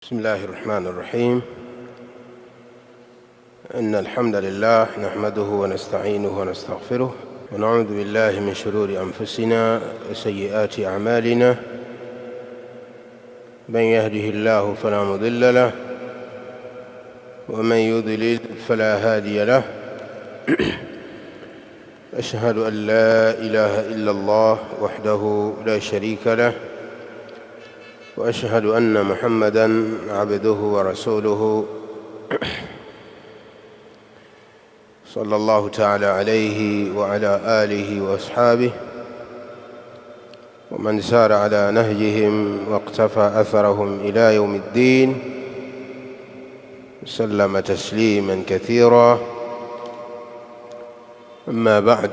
بسم الله الرحمن الرحيم. إن الحمد لله نحمده ونستعينه ونستغفره ونعوذ بالله من شرور أنفسنا وسيئات أعمالنا. من يهده الله فلا مضل له ومن يضلل فلا هادي له. أشهد أن لا إله إلا الله وحده لا شريك له، وأشهد أن محمدًا عبده ورسوله صلى الله تعالى عليه وعلى آله وأصحابه ومن سار على نهجهم واقتفى أثرهم إلى يوم الدين، وسلم تسليمًا كثيرًا. أما بعد،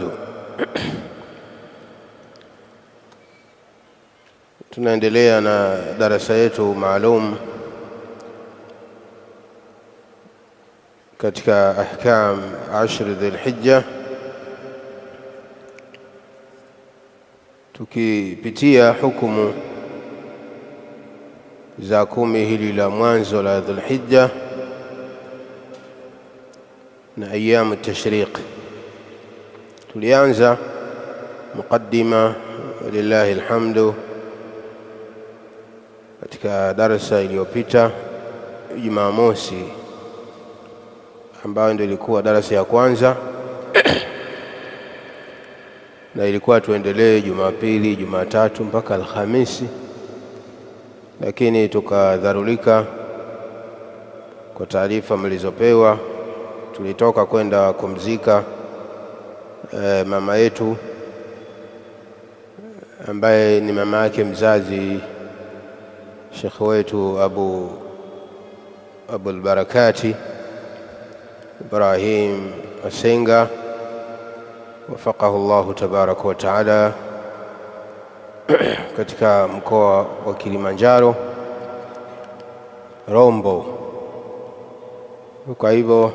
tunaendelea na darasa yetu maalum katika ahkam ashr dhulhijja, tukipitia hukumu za 10 hili la mwanzo la dhulhijja na ayamu tashriq. Tulianza muqaddima, walillahi alhamdu, katika darasa iliyopita Jumamosi, ambayo ndio ilikuwa darasa ya kwanza na ilikuwa tuendelee Jumapili, Jumatatu mpaka Alhamisi, lakini tukadharulika kwa taarifa mlizopewa. Tulitoka kwenda kumzika mama yetu ambaye ni mama yake mzazi Sheikh wetu Abul Barakati Ibrahim Asenga, wafaqahu Allahu tabaraka wa taala, katika mkoa wa Kilimanjaro, Rombo. Kwa hivyo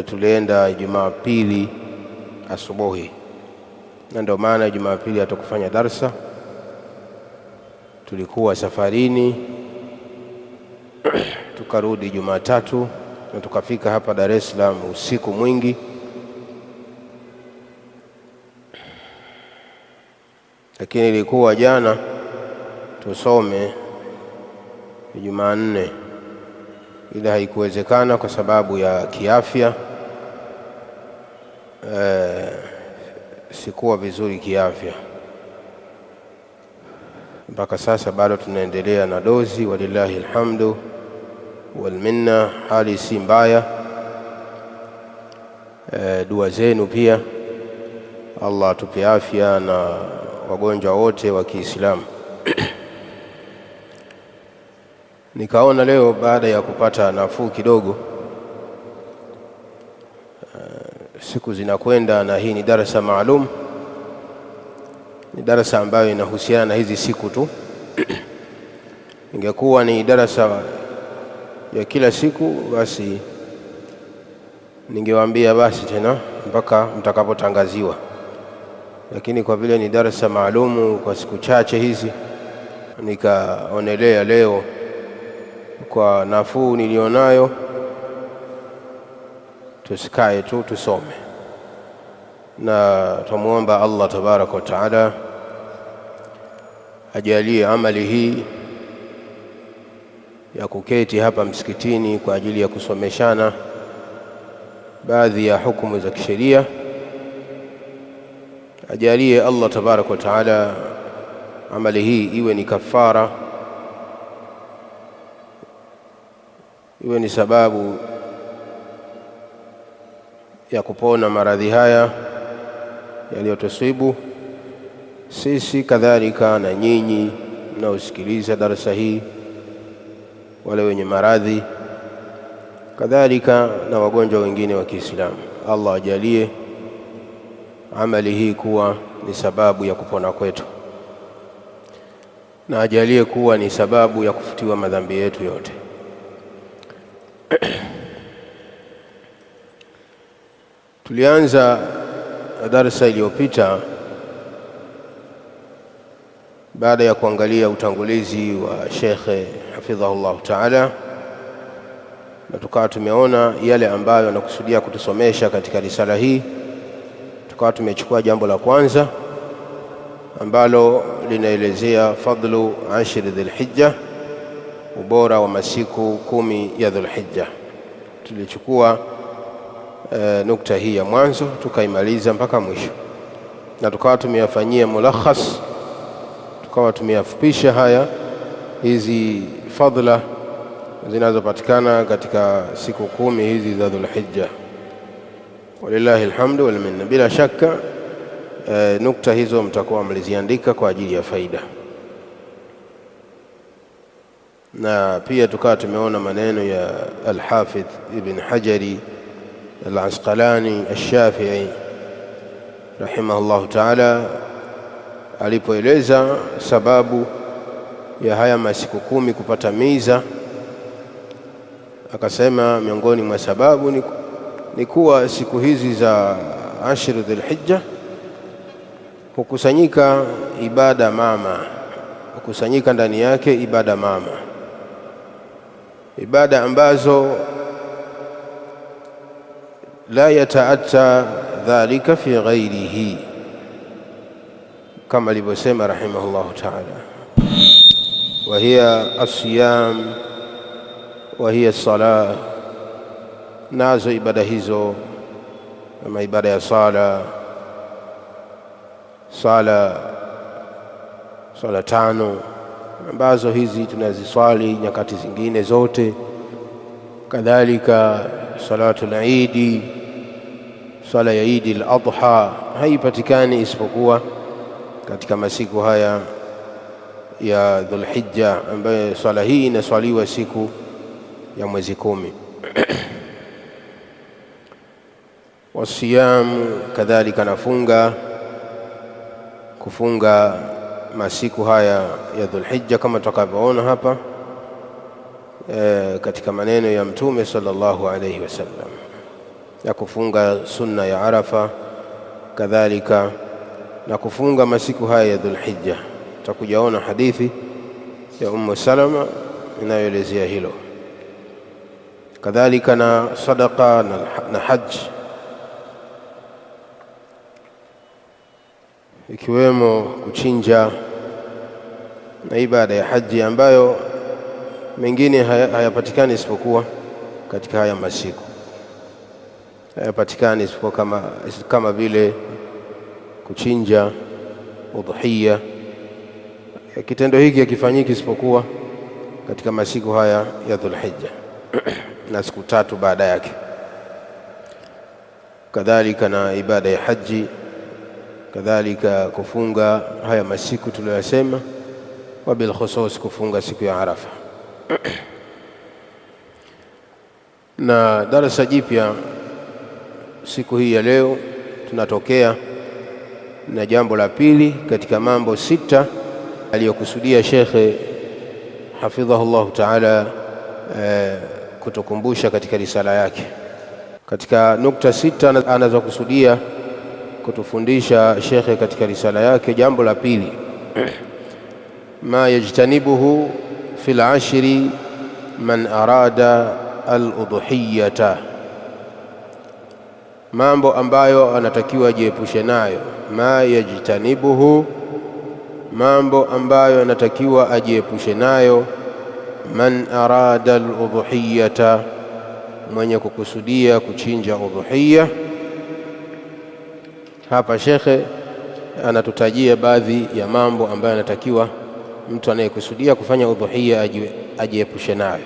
tulienda Jumapili asubuhi, na ndio maana Jumapili hatukufanya darsa. Tulikuwa safarini tukarudi Jumatatu na tukafika hapa Dar es Salaam usiku mwingi. Lakini ilikuwa jana tusome Jumanne, ila haikuwezekana kwa sababu ya kiafya. Sikuwa vizuri kiafya. Mpaka sasa bado tunaendelea na dozi, walillahi alhamdu wal minna. Hali si mbaya. Dua zenu pia, Allah atupe afya na wagonjwa wote wa Kiislamu. Nikaona leo baada ya kupata nafuu kidogo, siku zinakwenda na hii ni darasa maalum, ni darasa ambayo inahusiana na hizi siku tu. Ingekuwa ni darasa ya kila siku, basi ningewaambia basi tena mpaka mtakapotangaziwa, lakini kwa vile ni darasa maalumu kwa siku chache hizi, nikaonelea leo kwa nafuu nilionayo tusikae tu, tusome. Na tumuomba Allah tabaraka wa taala ajalie amali hii ya kuketi hapa msikitini kwa ajili ya kusomeshana baadhi ya hukumu za kisheria, ajalie Allah tabaraka wa taala amali hii iwe ni kafara, iwe ni sababu ya kupona maradhi haya yaliyotusibu sisi, kadhalika na nyinyi mnaosikiliza darasa hii, wale wenye maradhi, kadhalika na wagonjwa wengine wa Kiislamu. Allah ajalie amali hii kuwa ni sababu ya kupona kwetu, na ajalie kuwa ni sababu ya kufutiwa madhambi yetu yote. Tulianza darasa iliyopita baada ya kuangalia utangulizi wa Sheikh hafidhahullah ta'ala, na tukawa tumeona yale ambayo anakusudia kutusomesha katika risala hii. Tukawa tumechukua jambo la kwanza ambalo linaelezea fadlu ashri dhulhijja, ubora wa masiku 10 ya Dhulhijja. Tulichukua nukta hii ya mwanzo tukaimaliza mpaka mwisho, na tukawa tumeyafanyia mulakhas, tukawa tumeyafupisha hizi fadla zinazopatikana katika siku 10 hizi za Dhulhijja. Walillahi alhamdu wal minna. Bila shaka nukta hizo mtakuwa mliziandika kwa ajili ya faida, na pia tukawa tumeona maneno ya Al-Hafidh Ibn Hajari Al-Asqalani Al-Shafi'i rahimahullahu ta'ala, alipoeleza sababu ya haya masiku 10 kupata miza. Akasema miongoni mwa sababu ni kuwa siku hizi za ashri Dhulhijja hukusanyika ibada mama, hukusanyika ndani yake ibada mama, ibada ambazo la yataatta dhalika fi ghairihi, kama alivyosema rahimahullahu ta'ala, wa hiya as-siyam wa hiya as-salah. Nazo ibada hizo kama ibada ya sala 5 ambazo hizi tunaziswali nyakati zingine zote, kadhalika salatul Eid, sala ya Eid al-Adha haipatikani isipokuwa katika masiku haya ya Dhulhijja, ambayo swala hii inaswaliwa siku ya mwezi 10. Wasiyam, kadhalika nafunga, kufunga masiku haya ya Dhulhijja kama tutakavyoona hapa katika maneno ya Mtume sallallahu alayhi wasallam, ya kufunga sunna ya Arafa, kadhalika na kufunga masiku haya ya Dhulhijja. Tutakujaona hadithi ya Ummu Salama inayoelezea hilo, kadhalika na sadaqa na haji, ikiwemo kuchinja na ibada ya haji ambayo mengine hayapatikani isipokuwa katika haya masiku, hayapatikani isipokuwa kama vile kuchinja udhuhiya. Kitendo hiki hakifanyiki isipokuwa katika masiku haya ya Dhulhijja na siku 3 baada yake, kadhalika na ibada ya haji, kadhalika kufunga haya masiku tuliyosema, wa bil khusus kufunga siku ya Arafa. Na darasa jipya siku hii ya leo, tunatokea na jambo la pili katika mambo 6 aliyokusudia Shekhe hafidhahullah ta'ala kutukumbusha katika risala yake. Katika nukta 6 anazokusudia kutufundisha Shekhe katika risala yake, jambo la pili, ma yajtanibuhu fil ashri man arada al-udhuhiyata, mambo ambayo anatakiwa ajiepushe nayo. Ma yajtanibuhu, mambo ambayo anatakiwa ajiepushe nayo, man arada al-udhuhiyata, mwenye kukusudia kuchinja udhuhiya. Hapa Shekhe anatutajia baadhi ya mambo ambayo anatakiwa mtu anayekusudia kufanya udhuhiya ajiepushe nayo.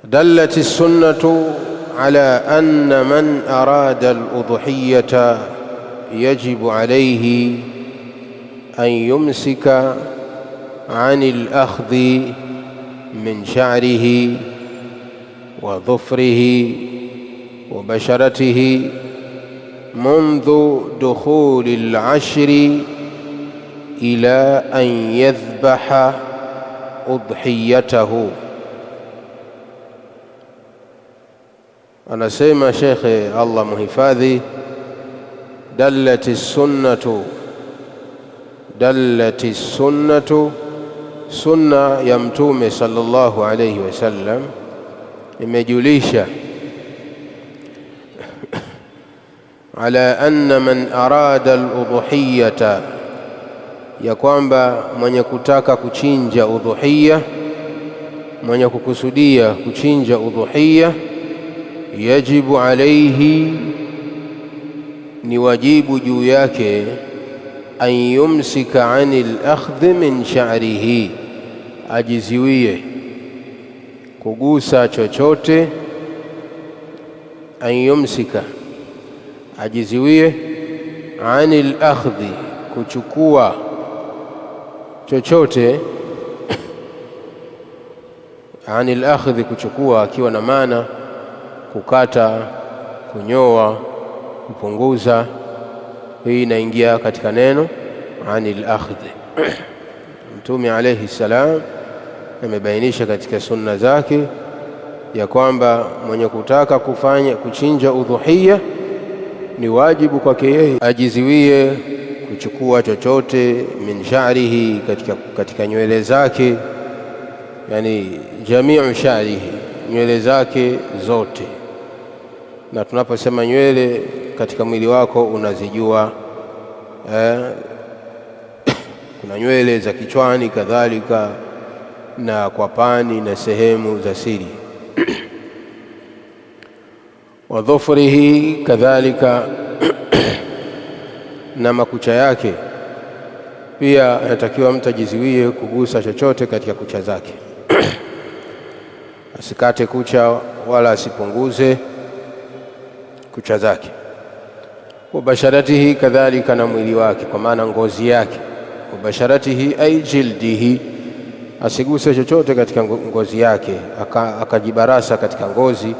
Dallati sunnatu ala anna man arada al-udhuhiyata yajibu alayhi an yumsika عن الأخذ من شعره وظفره وبشرته منذ دخول العشر إلى أن يذبح أضحيته. anasema Shekhe Allah muhifadhi, dallati sunnatu sunna ya Mtume sallallahu alayhi wasallam imejulisha ala anna man arada al-udhuhiyata, ya kwamba mwenye kutaka kuchinja udhuhiya, mwenye kukusudia kuchinja udhuhiya, yajibu alayhi, ni wajibu juu yake, an yumsika anil akhdhi min sha'rihi, ajiziwie kugusa chochote. An yumsika, ajiziwie, anil akhdhi, kuchukua chochote. Anil akhdhi, kuchukua, akiwa na maana kukata, kunyoa, kupunguza. Hii inaingia katika neno anil akhdhi. Mtume alayhi salam amebainisha katika sunna zake ya kwamba mwenye kutaka kuchinja udhuhiya ni wajibu kwake yeye ajiziwie kuchukua chochote, min sha'rihi, katika nywele zake, yani jamiu sha'rihi, nywele zake zote. Na tunaposema nywele katika mwili wako unazijua, kuna nywele za kichwani kadhalika na kwa pani na sehemu za siri. Wa dhufrihi, kadhalika na makucha yake pia anatakiwa mtu ajiziwie kugusa chochote katika kucha zake. Asikate kucha wala asipunguze kucha zake. Wa basharatihi, kadhalika na mwili wake, kwa maana ngozi yake. Wa basharatihi ay jildihi, asiguse chochote katika ngozi yake, akajibarasa katika ngozi,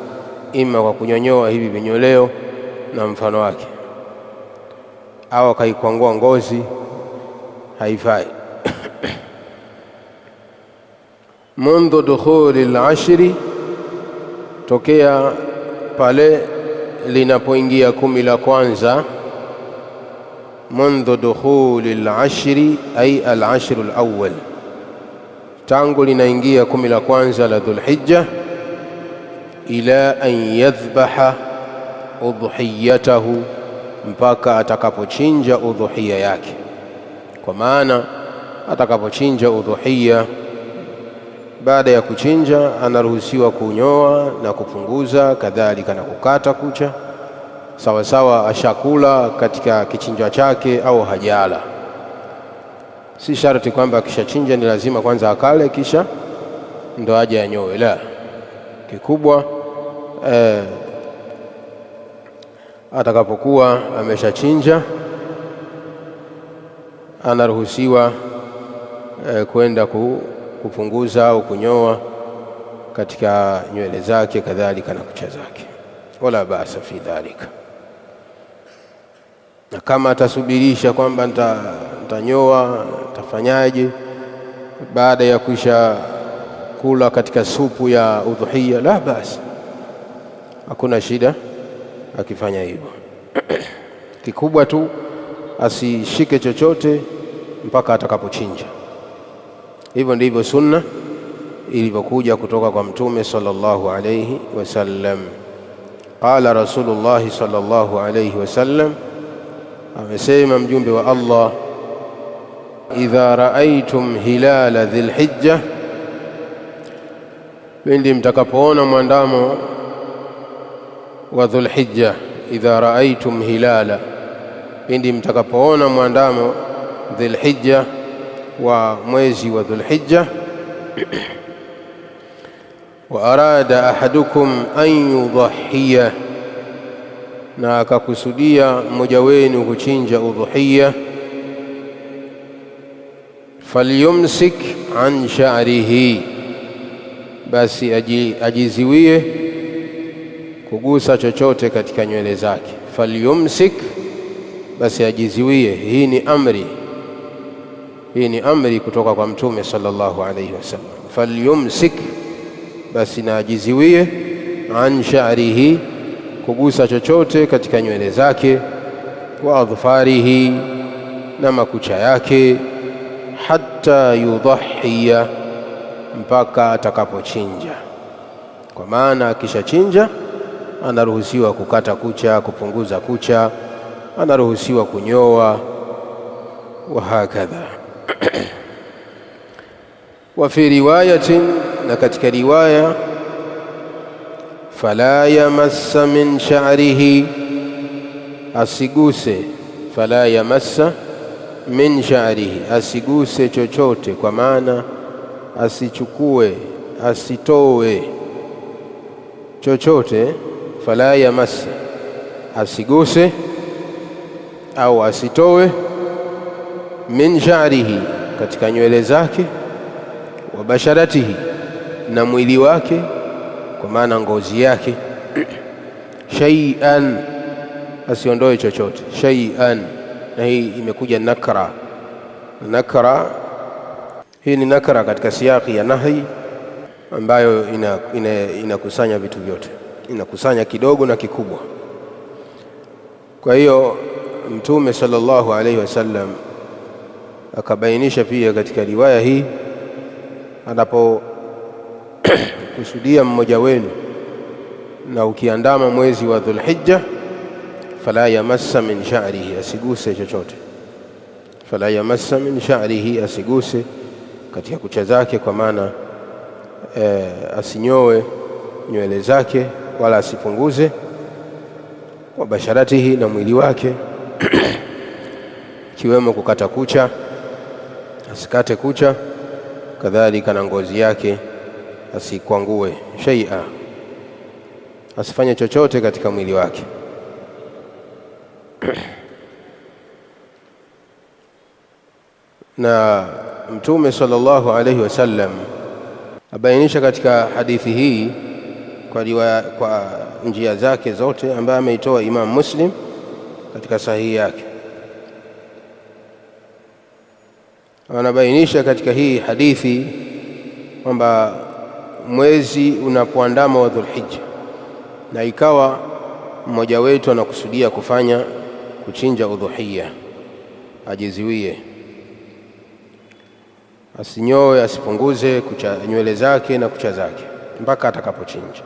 ima kwa kunyonyoa hivi vinyoleo na mfano wake, au akaikwangua ngozi, haifai. Mundhu dukhuli al-ashri, tokea pale linapoingia 10 la kwanza. Mundhu dukhuli al-ashri ay al-ashru al-awwal, tangu linaingia 10 la kwanza la Dhulhijja, ila an yadhbaha udhuhiyatahu, mpaka atakapochinja udhuhiya yake. Kwa maana atakapochinja udhuhiya, baada ya kuchinja anaruhusiwa kunyoa na kupunguza, kadhalika na kukata kucha, sawa sawa ashakula katika kichinjwa chake au hajala. Si sharti kwamba akishachinja ni lazima kwanza akale kisha ndo aje anyoe, la. Kikubwa atakapokuwa ameshachinja anaruhusiwa kwenda kupunguza au kunyoa katika nywele zake, kadhalika na kucha zake, wala basa fi dhalika. Na kama atasubirisha kwamba nitanyoa, tafanyaje baada ya kuisha kula katika supu ya udhuhiya, la basi, hakuna shida akifanya hivyo. Kikubwa tu asishike chochote mpaka atakapochinja. Hivyo ndivyo sunna ilivyokuja kutoka kwa Mtume sallallahu alayhi wasallam. Qala Rasulullah sallallahu alayhi wasallam, amesema mjumbe wa Allah, idha raaitum hilala dhilhijja, pindi mtakapoona mwandamo wa Dhulhijja. Idha raaitum hilala, pindi mtakapoona mwandamo Dhulhijja, wa mwezi wa Dhulhijja. Wa arada ahadukum an yudhiya, na akakusudia mmoja wenu kuchinja udhuhiya. Falyumsik an sha'rihi, basi ajiziwie kugusa chochote katika nywele zake. Falyumsik, basi ajiziwie. Hii ni amri kutoka kwa Mtume sallallahu alayhi wasallam. Falyumsik, basi na ajiziwie, an sha'rihi, kugusa chochote katika nywele zake, wa adhfarihi, na makucha yake, hatta yudhhiya, mpaka atakapochinja. Kwa maana akishachinja anaruhusiwa kukata kucha, kupunguza kucha, anaruhusiwa kunyoa wa hakadha. Wa fi riwayatin, na katika riwaya, fala yamassa min sha'rihi, asiguse, fala yamassa min sha'rihi, asiguse chochote, kwa maana asichukue, asitoe chochote. Fala yamassa, asiguse au asitoe, min sha'rihi, katika nywele zake, wa basharatihi, na mwili wake, kwa maana ngozi yake, shay'an, asiondoe chochote, shay'an. Na hii imekuja nakra. Nakra hii ni nakra katika siyaki ya nahi, ambayo inakusanya vitu vyote, inakusanya kidogo na kikubwa. Kwa hiyo Mtume sallallahu alaihi wasallam akabainisha pia katika riwaya hii, anapokusudia mmoja wenu na ukiandama mwezi wa Dhulhijja, fala yamassa min sha'rihi, asiguse chochote. Fala yamassa min sha'rihi, asiguse katika kucha zake, kwa maana asinyoe nywele zake wala asipunguze. Wa basharatihi, na mwili wake kiwemo kukata kucha, asikate kucha. Kadhalika na ngozi yake asikwangue, shay'a, asifanye chochote katika mwili wake. Na Mtume sallallahu alayhi wasallam abainisha katika hadithi hii kwa njia zake zote, ambaye ameitoa Imam Muslim katika sahihi yake. Anabainisha katika hii hadithi kwamba mwezi unapoandama wa Dhulhijja, na ikawa mmoja wetu anakusudia kuchinja udhuhiya, ajiziwie, asinyoe, asipunguze nywele zake na kucha zake mpaka atakapochinja.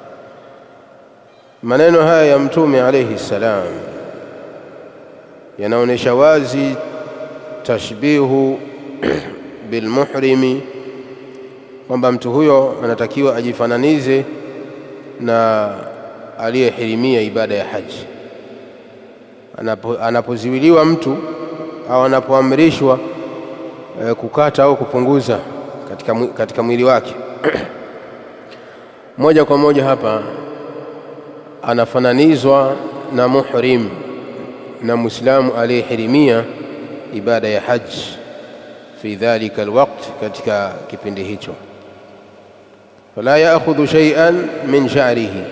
Maneno haya ya Mtume alayhi salam yanaonesha wazi tashbihu bilmuhrimi, kwamba mtu huyo anatakiwa ajifananize na aliyehirimia ibada ya haji. Anapoziwiliwa mtu au anapoamrishwa kukata au kupunguza katika mwili wake moja kwa moja hapa anafananizwa na muhrim, na Muislamu aliyehirimia ibada ya haji fi dhalika alwaqt, katika kipindi hicho. Fala ya'khudhu shay'an min sha'rihi,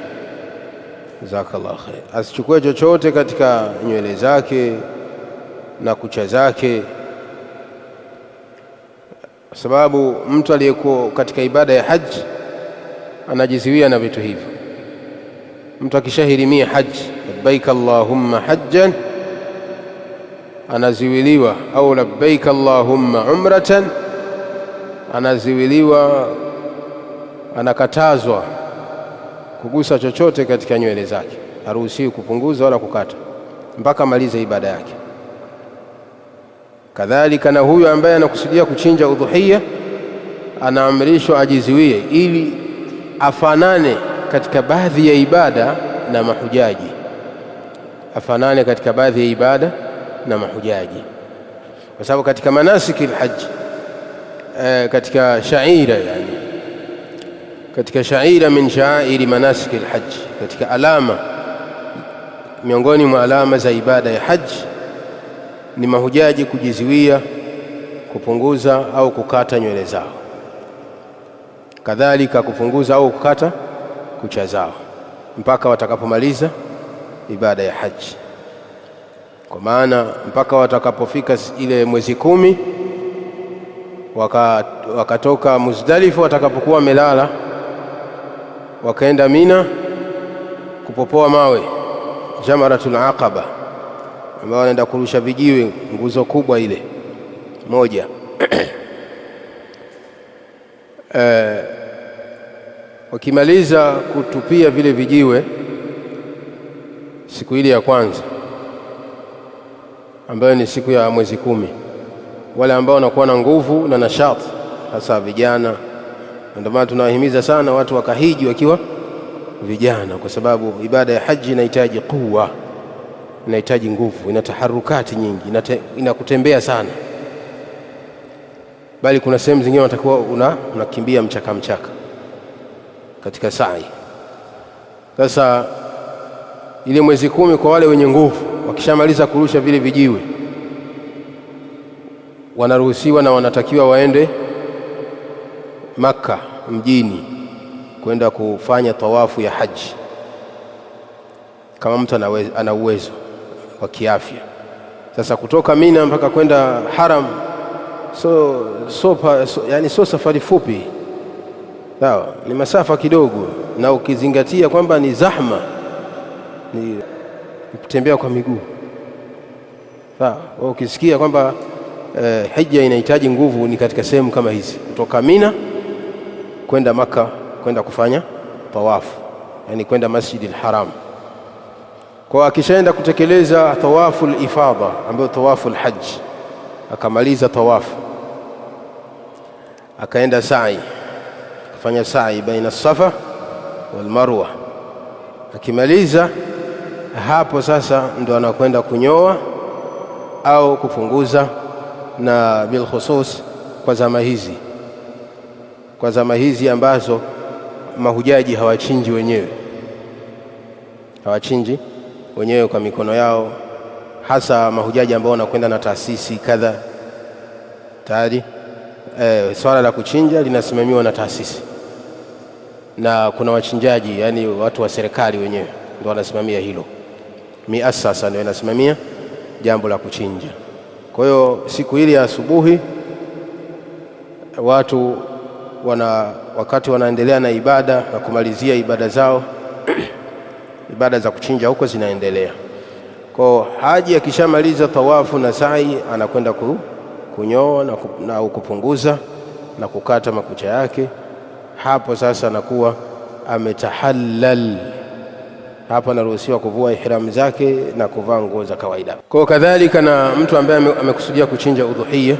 jazakallahu khair, asichukue chochote katika nywele zake na kucha zake, kwa sababu mtu aliyekuwa katika ibada ya haji anajiziwia na vitu hivyo. Mtu akishahirimia haji, labbaik allahumma hajjan, anaziwiliwa, au labbaik allahumma umratan, anaziwiliwa, anakatazwa kugusa chochote katika nywele zake, haruhusiwi kupunguza wala kukata mpaka malize ibada yake. Kadhalika na huyo ambaye anakusudia kuchinja udhuhiya anaamrishwa ajiziwie, ili afanane katika baadhi ya ibada na mahujaji, afanane katika baadhi ya ibada na mahujaji, kwa sababu katika manasiki alhaji, katika shaira, yani katika shaira min sha'airi manasiki alhaji, katika alama miongoni mwa alama za ibada ya haji ni mahujaji kujiziwia, kupunguza au kukata nywele zao, kadhalika kupunguza au kukata kucha zao mpaka watakapomaliza ibada ya haji. Kwa maana mpaka watakapofika ile mwezi 10 wakatoka Muzdalifa, watakapokuwa wamelala wakaenda Mina kupopoa mawe Jamaratul Aqaba, ambao wanaenda kurusha vijiwe, nguzo kubwa ile moja wakimaliza kutupia vile vijiwe siku ile ya kwanza ambayo ni siku ya mwezi 10, wale ambao wanakuwa na nguvu na nashati, hasa vijana. Ndio maana tunawahimiza sana watu wakahiji wakiwa vijana, kwa sababu ibada ya haji inahitaji kuwa, inahitaji nguvu, ina taharukati nyingi, inakutembea sana, bali kuna sehemu zingine unatakiwa unakimbia mchaka katika sa'i. Sasa ile mwezi 10 kwa wale wenye nguvu, wakishamaliza kurusha vile vijiwe, wanaruhusiwa na wanatakiwa waende Makka mjini kwenda kufanya tawafu ya haji, kama mtu ana uwezo wa kiafya. Sasa kutoka Mina mpaka kwenda Haram yani so safari fupi, sawa, ni masafa kidogo, na ukizingatia kwamba ni zahma, ni kutembea kwa miguu, sawa. Ukisikia kwamba hija inahitaji nguvu, ni katika sehemu kama hizi, kutoka Mina kwenda Maka kwenda kufanya tawafu, yani kwenda Masjidil Haram. Kwa akishaenda kutekeleza tawafu al-ifadha, ambayo tawafu al-hajj, akamaliza tawafu, akaenda sa'i, akafanya sa'i baina Safa wal Marwa. Akimaliza hapo sasa ndo anakwenda kunyoa au kupunguza, na bil khusus kwa zama hizi ambazo mahujaji hawachinji wenyewe kwa mikono yao, hasa mahujaji ambao wanakwenda na taasisi kadha. Tayari swala la kuchinja linasimamiwa na taasisi, na kuna wachinjaji, yani watu wa serikali wenyewe ndio wanasimamia hilo. Miasasa ndio inasimamia jambo la kuchinja. Kwa hiyo siku ile ya asubuhi watu wakati wanaendelea na ibada na kumalizia ibada zao ibada za kuchinja huko zinaendelea. Kwa haji akishamaliza tawafu na sa'i, anakwenda kunyoa na kupunguza na kukata makucha yake. Hapo sasa anakuwa ametahallal. Hapo anaruhusiwa kuvua ihram zake na kuvaa nguo za kawaida. Kwa kadhalika na mtu ambaye amekusudia kuchinja udhuhia,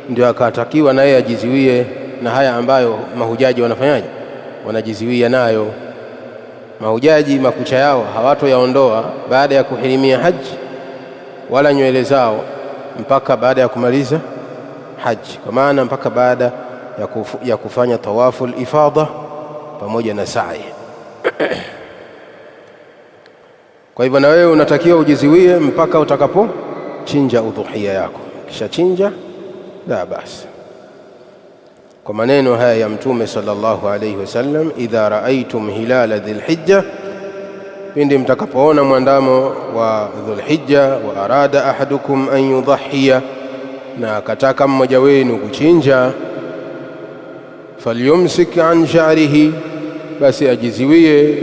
ndio akatakiwa naye ajiziwie na haya ambayo mahujaji wanafanyaje, wanajiziwia nayo. Mahujaji makucha yao hawatoyaondoa baada ya kuhirimia haji, wala nywele zao mpaka baada ya kumaliza haji, kwa maana mpaka baada ya kufanya tawafu al-ifadha pamoja na sa'i. Kwa hivyo na wewe unatakiwa ujiziwie mpaka utakapochinja udhuhia yako. Kisha chinja, la basi. Kwa maneno haya ya Mtume sallallahu alayhi wasallam, idha raaitum hilala dhilhijja, pindi mtakapoona mwandamo wa dhulhijja, wa arada ahadukum an yudhhiya, na akataka mmoja wenu kuchinja, falyumsik an sha'rihi, basi ajiziwie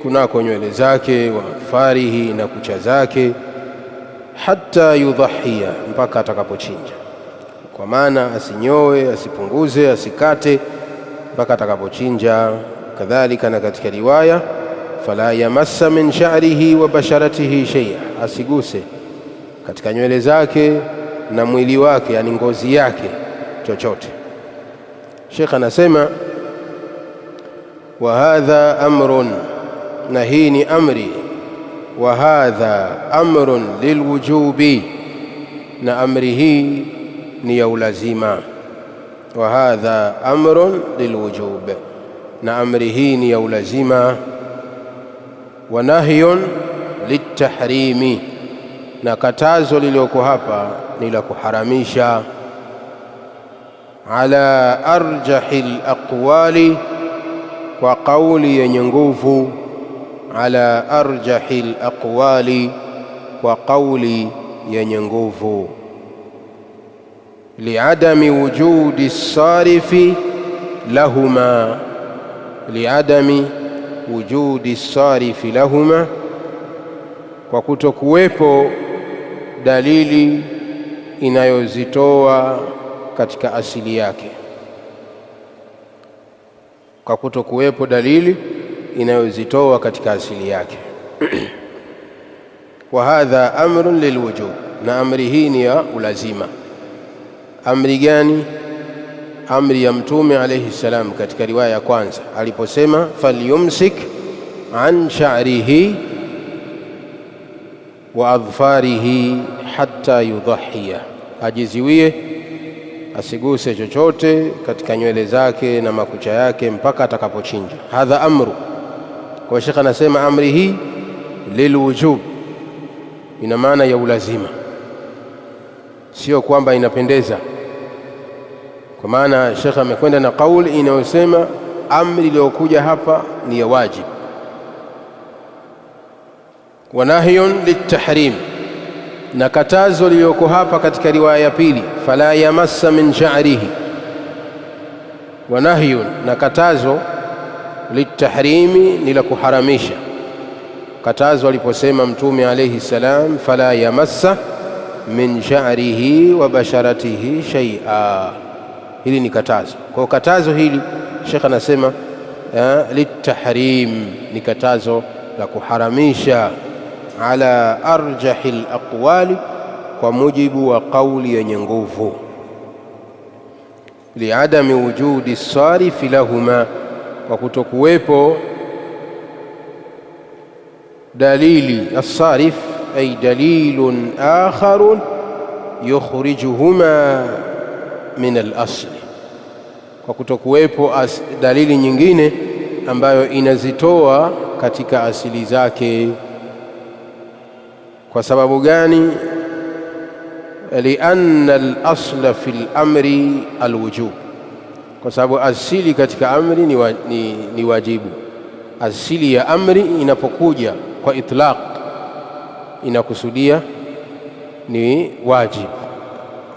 kunako nywele zake, wa farihi, na kucha zake, hatta yudhhiya, mpaka atakapochinja. Kwa maana asinyoe, asipunguze, asikate mpaka atakapochinja. Kadhalika na katika riwaya, fala yamassa min sha'rihi wa basharatihi shay'a, asiguse katika nywele zake na mwili wake, yani ngozi yake, chochote. Sheikh anasema wa hadha amrun, na hii ni amri, wa hadha amrun lilwujubi, na amri hii ni ya ulazima. Wa hadha amrun lilwujub, na amri hii ni ya ulazima. Wa nahyun litahrimi, na katazo lilioko hapa ni la kuharamisha. Ala arjahil aqwali, kwa kauli yenye nguvu. Ala arjahil aqwali, kwa kauli yenye nguvu. Liadami wujudi sarifi lahuma, liadami wujudi sarifi lahuma, kwa kutokuwepo dalili inayozitoa katika asili yake. kwa kutokuwepo dalili inayozitoa katika asili yake. Wa hadha amrun lilwujub, na amri hii ni ya ulazima. Amri gani? Amri ya Mtume alayhi salam katika riwaya ya kwanza aliposema falyumsik an sha'rihi wa adfarihi hatta yudhahiya, ajiziwie asiguse chochote katika nywele zake na makucha yake mpaka atakapochinja. Hadha amru. Kwa Sheikh anasema amri hii lilwujub, ina maana ya ulazima, sio kwamba inapendeza. Kwa maana Sheikh amekwenda na kauli inayosema amri iliyokuja hapa ni ya wajib. Wa nahyun litahrim, na katazo lililoko hapa katika riwaya ya pili fala yamassa min sha'rihi. Wa nahyun, na katazo litahrimi ni la kuharamisha. Katazo aliposema Mtume alayhi salam fala yamassa min sha'rihi wa basharatihi shay'a, hili ni katazo. Kwa katazo hili Sheikh anasema litahrim, ni katazo la kuharamisha, ala arjahi alaqwali, kwa mujibu wa kauli yenye nguvu, liadami wujudi sarifi lahuma, kwa kutokuwepo dalili as-sarif, ay dalilun akharun yukhrijuhuma min al-asli, kwa kutokuwepo dalili nyingine ambayo inazitoa katika asili zake. Kwa sababu gani? Lianna al-asla fi al-amri al-wujub, kwa sababu asili katika amri ni wajibu. Asili ya amri inapokuja kwa itlaq inakusudia ni wajib.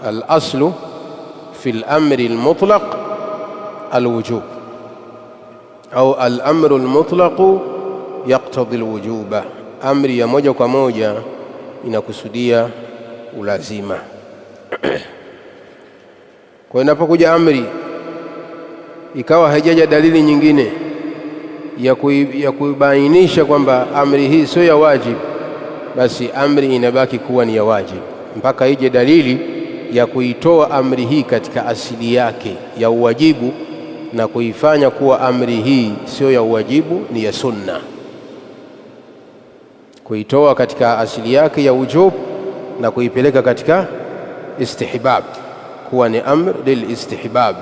Al-aslu fi al-amri al-mutlaq al-wujub, au al-amru al-mutlaq yaqtadi al-wujuba, amri ya moja kwa moja inakusudia ulazima. Kwa inapokuja amri ikawa haijaja dalili nyingine ya kubainisha kwamba amri hii sio ya wajib, basi amri inabaki kuwa ni ya wajib mpaka ije dalili ya kuitoa amri hii katika asili yake ya uwajibu na kuifanya kuwa amri hii sio ya uwajibu, ni ya sunna. Kuitoa katika asili yake ya wujub na kuipeleka katika istihbab, kuwa ni amr lil istihbab.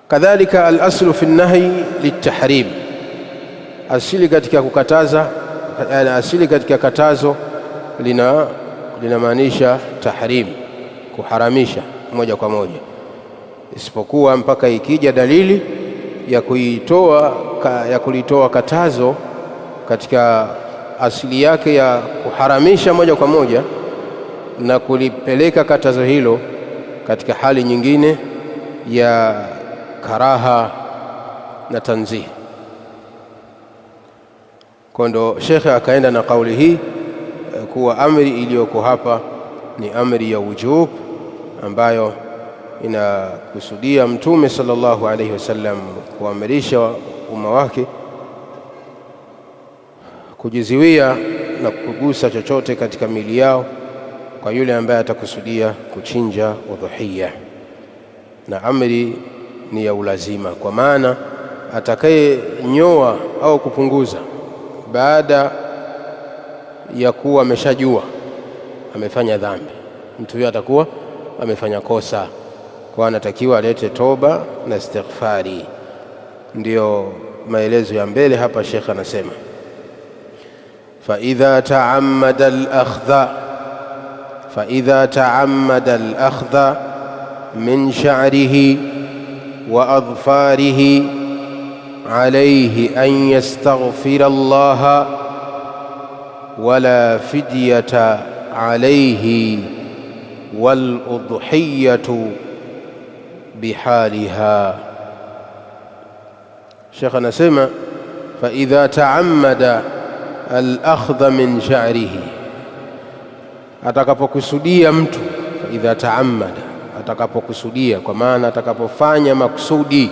Kadhalika al-aslu fi an-nahy lit-tahrim, asili katika kukataza, asili katika katazo linamaanisha tahrim, kuharamisha moja kwa moja, isipokuwa mpaka ikija dalili ya kulitoa katazo katika asili yake ya kuharamisha moja kwa moja na kulipeleka katazo hilo katika hali nyingine ya karaha na tanzih. Kwa ndo shekhe akaenda na kauli hii kuwa amri iliyoko hapa ni amri ya wujub, ambayo inakusudia Mtume sallallahu alayhi wasallam kuamrisha umma wake kujiziwia na kugusa chochote katika mili yao kwa yule ambaye atakusudia kuchinja udhuhiya, na amri ni ya ulazima, kwa maana atakayenyoa au kupunguza baada ya kuwa ameshajua amefanya dhambi, mtu huyo atakuwa amefanya kosa, kwa anatakiwa alete toba na istighfari. Ndiyo maelezo ya mbele hapa. Sheikh anasema فإذا تعمد الأخذ من شعره وأظفاره عليه أن يستغفر الله ولا فدية عليه والأضحية بحالها. شيخ نسمع فإذا تعمد al-akhdha min sha'rihi, atakapokusudia mtu, idha ta'ammada, atakapokusudia, kwa maana atakapofanya maksudi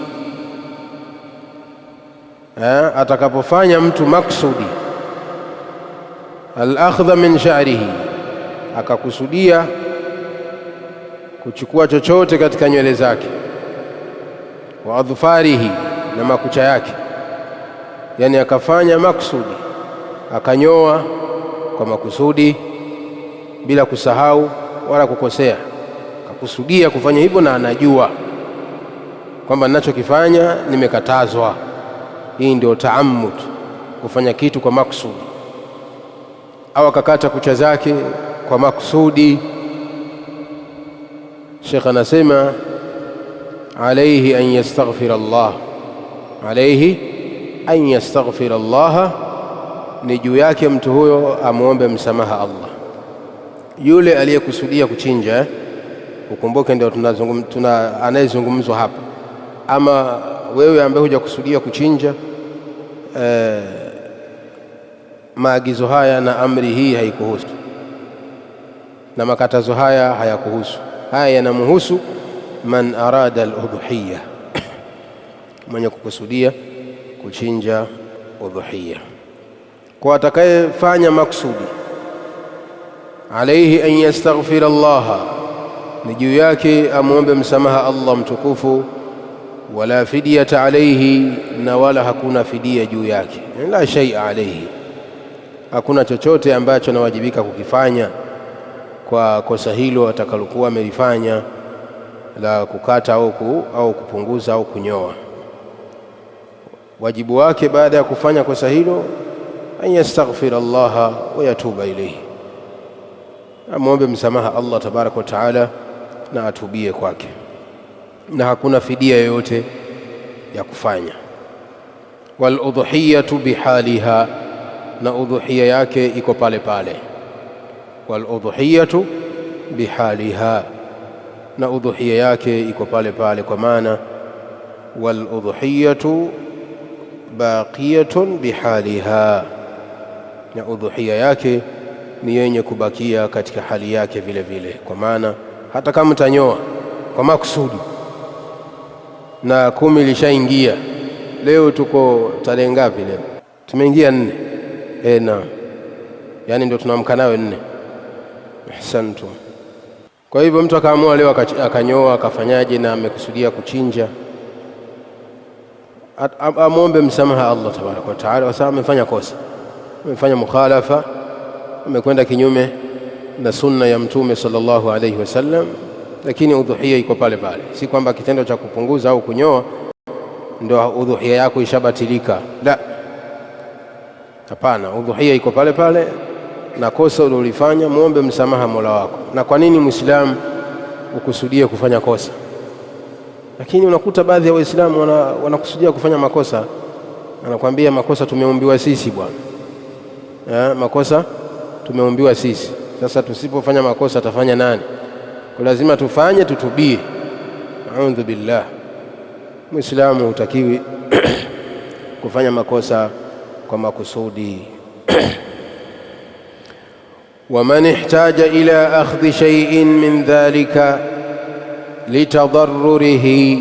atakapofanya mtu maksudi al-akhdha min sha'rihi, akakusudia kuchukua chochote katika nywele zake, wa adhfarihi, na makucha yake, yani akafanya maksudi, akanyoa kwa makusudi bila kusahau wala kukosea, akakusudia kufanya hivyo na anajua kwamba ninachokifanya nimekatazwa. Hii ndio taammud, kufanya kitu kwa maksudi. Au akakata kucha zake kwa maksudi, Sheikh anasema alayhi an yastaghfir Allah, alayhi an yastaghfir Allah, ni juu yake mtu huyo amuombe msamaha Allah. Yule aliyekusudia kuchinja, ukumbuke ndio anayezungumzwa hapa. Ama wewe ambaye hujakusudia kuchinja, maagizo haya na amri hii haikuhusu, na makatazo haya hayakuhusu. Haya yanamhusu man arada al-udhuhiyya, mwenye kukusudia kuchinja udhuhiyya. Kwa atakayefanya maksudi, alayhi an yastaghfir Allah, ni juu yake amuombe msamaha Allah mtukufu. Wala fidyata alayhi, na wala hakuna fidia juu yake. La shay'a alayhi, hakuna chochote ambacho anawajibika kukifanya kwa kosa hilo atakalokuwa amelifanya la kukata au kupunguza au kunyoa. Wajibu wake baada ya kufanya kosa hilo, an yastaghfir Allah wa yatuba ilayhi, amwombe msamaha Allah tabaraka wa taala na atubie kwake, na hakuna fidia yoyote ya kufanya. Wal udhuhiyatu bihaliha, na udhuhiya yake iko pale pale. Wal udhuhiyatu bihaliha, na udhuhiya yake iko pale pale, kwa maana wal udhuhiyatu baqiyatun bihaliha, na udhuhiya yake ni yenye kubakia katika hali yake vile vile. Kwa maana hata kama mtanyoa kwa makusudi na 10 lishaingia, leo tuko tarehe ngapi leo? Tumeingia 4. Na yani ndio tunaamka nayo 4. Ahsantu. Kwa hivyo mtu akaamua leo akanyoa, akafanyaje, na amekusudia kuchinja, amwombe msamaha Allah tabaraka wa taala, kwa sababu amefanya kosa, amefanya mukhalafa, amekwenda kinyume na sunna ya Mtume sallallahu alayhi wasallam. Lakini udhuhia iko pale pale, si kwamba kitendo cha kupunguza au kunyoa ndio udhuhia yako ishabatilika. La, hapana, udhuhia iko pale pale, na kosa ulilofanya muombe msamaha Mola wako. Na kwa nini Muislamu ukusudie kufanya kosa? Lakini unakuta baadhi ya Waislamu wanakusudia kufanya makosa, anakuambia makosa tumeumbiwa sisi bwana, makosa tumeumbiwa sisi. Sasa tusipofanya makosa atafanya nani? Kwa lazima tufanye, tutubie. A'udhu billah. Muislamu hutakiwi kufanya makosa kwa makusudi. ومن احتاج إلى أخذ شيء من ذلك لتضرره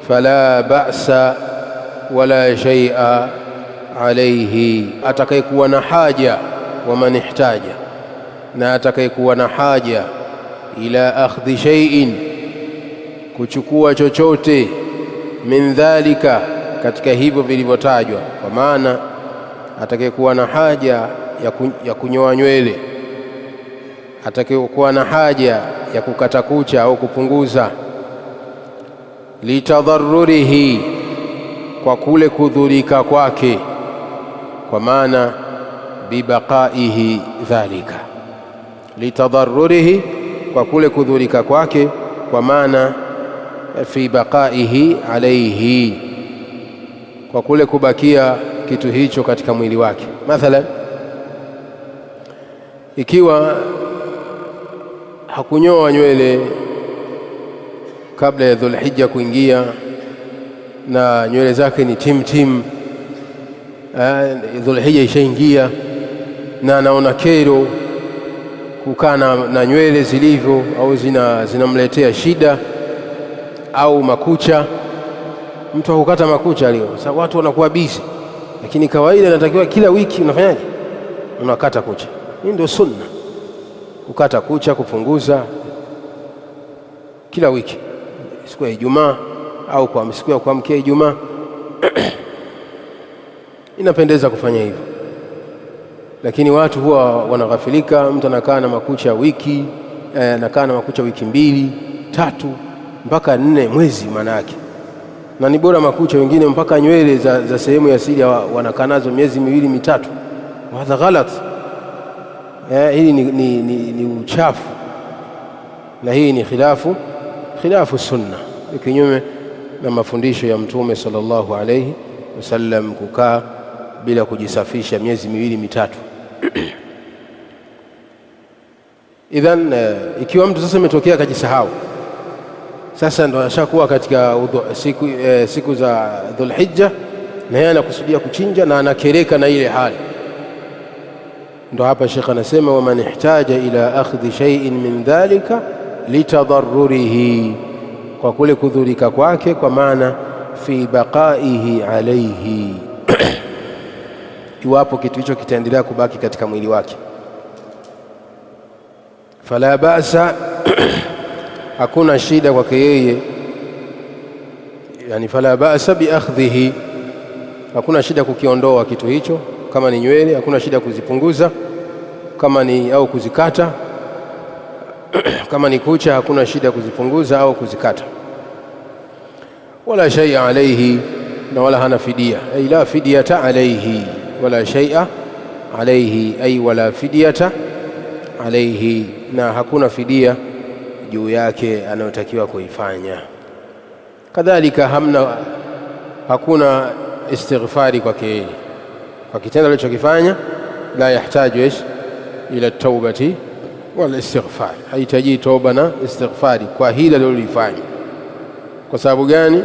فلا بأس ولا شيء عليه. atakayekuwa na haja, ومن احتاج, na atakayekuwa na haja ila akhdhi shay'in, kuchukua chochote, min dhalika, katika hivyo vilivyotajwa. Kwa maana atakayekuwa na haja ya kunyoa nywele, atakayekuwa na haja ya kukata kucha au kupunguza, litadharrurihi, kwa kule kudhurika kwake, kwa maana bibaqaihi dhalika, litadharrurihi, kwa kule kudhurika kwake, kwa maana fi baqaihi alayhi, kwa kule kubakia kitu hicho katika mwili wake. Mathalan, ikiwa hakunyoa nywele kabla ya Dhulhijja kuingia na nywele zake ni timtim, Dhulhijja ishaingia na anaona kero kukaa na nywele zilivyo, au zinamletea shida au makucha, mtu hakukata makucha leo. Sasa watu wanakuwa busy, lakini kawaida inatakiwa kila wiki unafanyaje? Unakata kucha. Hii ndio sunna, kukata kucha, kupunguza kila wiki, siku ya Ijumaa au kwa siku ya kuamkia Ijumaa. Inapendeza kufanya hivyo, lakini watu huwa wanaghafilika. Mtu anakaa na makucha wiki, anakaa na makucha wiki 2, 3 mpaka 4 mwezi maana yake, na ni bora makucha wengine mpaka nywele za sehemu ya siri wanakaa nazo miezi 2, 3. Hadha ghalat. Hili ni uchafu, na hii ni khilafu sunna, kinyume na mafundisho ya Mtume sallallahu alayhi wasallam, kukaa bila kujisafisha miezi 2, 3. Idhan, ikiwa mtu sasa imetokea akajisahau, sasa ndo ashakuwa katika siku za Dhulhijja, na yeye anakusudia kuchinja na anakereka na ile hali, ndo hapa Sheikh anasema waman ihtaja ila akhdhi shay'in min dhalika litadarrurihi, kwa kule kudhurika kwake, kwa maana fi baqaihi alayhi, iwapo kitu hicho kitaendelea kubaki katika mwili wake. Fala ba'sa, hakuna shida kwake yeye, yani fala ba'sa bi akhdhihi, hakuna shida kukiondoa kitu hicho. Kama ni nywele hakuna shida kuzipunguza, kama ni au kuzikata. Kama ni kucha hakuna shida kuzipunguza au kuzikata. Wala shay'a alayhi, na wala hana fidia, ay la fidyata alayhi, wala shay'a alayhi, ay wala fidyata alayhi, na hakuna fidia juu yake anayotakiwa kuifanya. Kadhalika hakuna istighfari kwake kwa kitendo alichokifanya. La yahtaju ila taubati wala istighfar, haitaji toba na istighfari kwa hili alilofanya. Kwa sababu gani?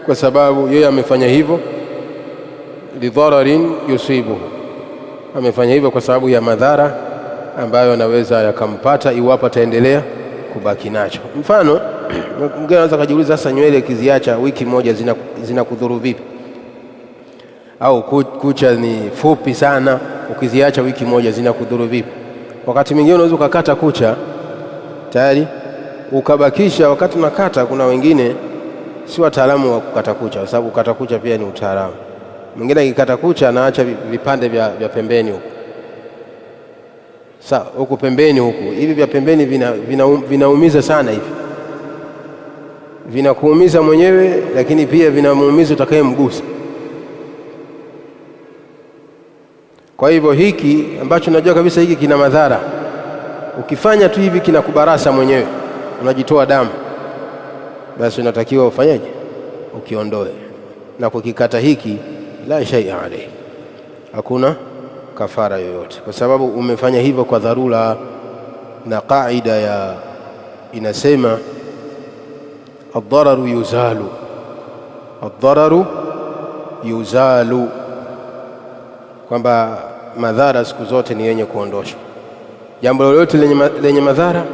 Kwa sababu yeye amefanya hivyo lidhararin yusibuhu, amefanya hivyo kwa sababu ya madhara ambayo anaweza yakampata iwapo ataendelea kubaki nacho. Mfano, mwingine anaweza kujiuliza, sasa nywele kiziacha wiki moja zinakudhuru vipi? Au kucha ni fupi sana, ukiziacha wiki moja zinakudhuru vipi? Wakati mwingine unaweza ukakata kucha tayari ukabakisha. Wakati unakata, kuna wengine si wataalamu wa kukata kucha, kwa sababu kukata kucha pia ni utaalamu. Mwingine akikata kucha anaacha vipande vya pembeni huko, sawa, huko pembeni huko, hivi vya pembeni vinaumiza sana, hivi vinakuumiza mwenyewe, lakini pia vinamuumiza utakayemgusa. Kwa hivyo hiki ambacho unajua kabisa hiki kina madhara, ukifanya tu hivi kinakubarasa mwenyewe, unajitoa damu, basi unatakiwa ufanyeje? Ukiondoe. Na kukikata hiki la shay'a alayhi, hakuna kafara yoyote, kwa sababu umefanya hivyo kwa dharura. Na kaida inasema ad-dararu yuzalu, ad-dararu yuzalu, kwamba madhara siku zote ni yenye kuondoshwa. Jambo lolote lenye madhara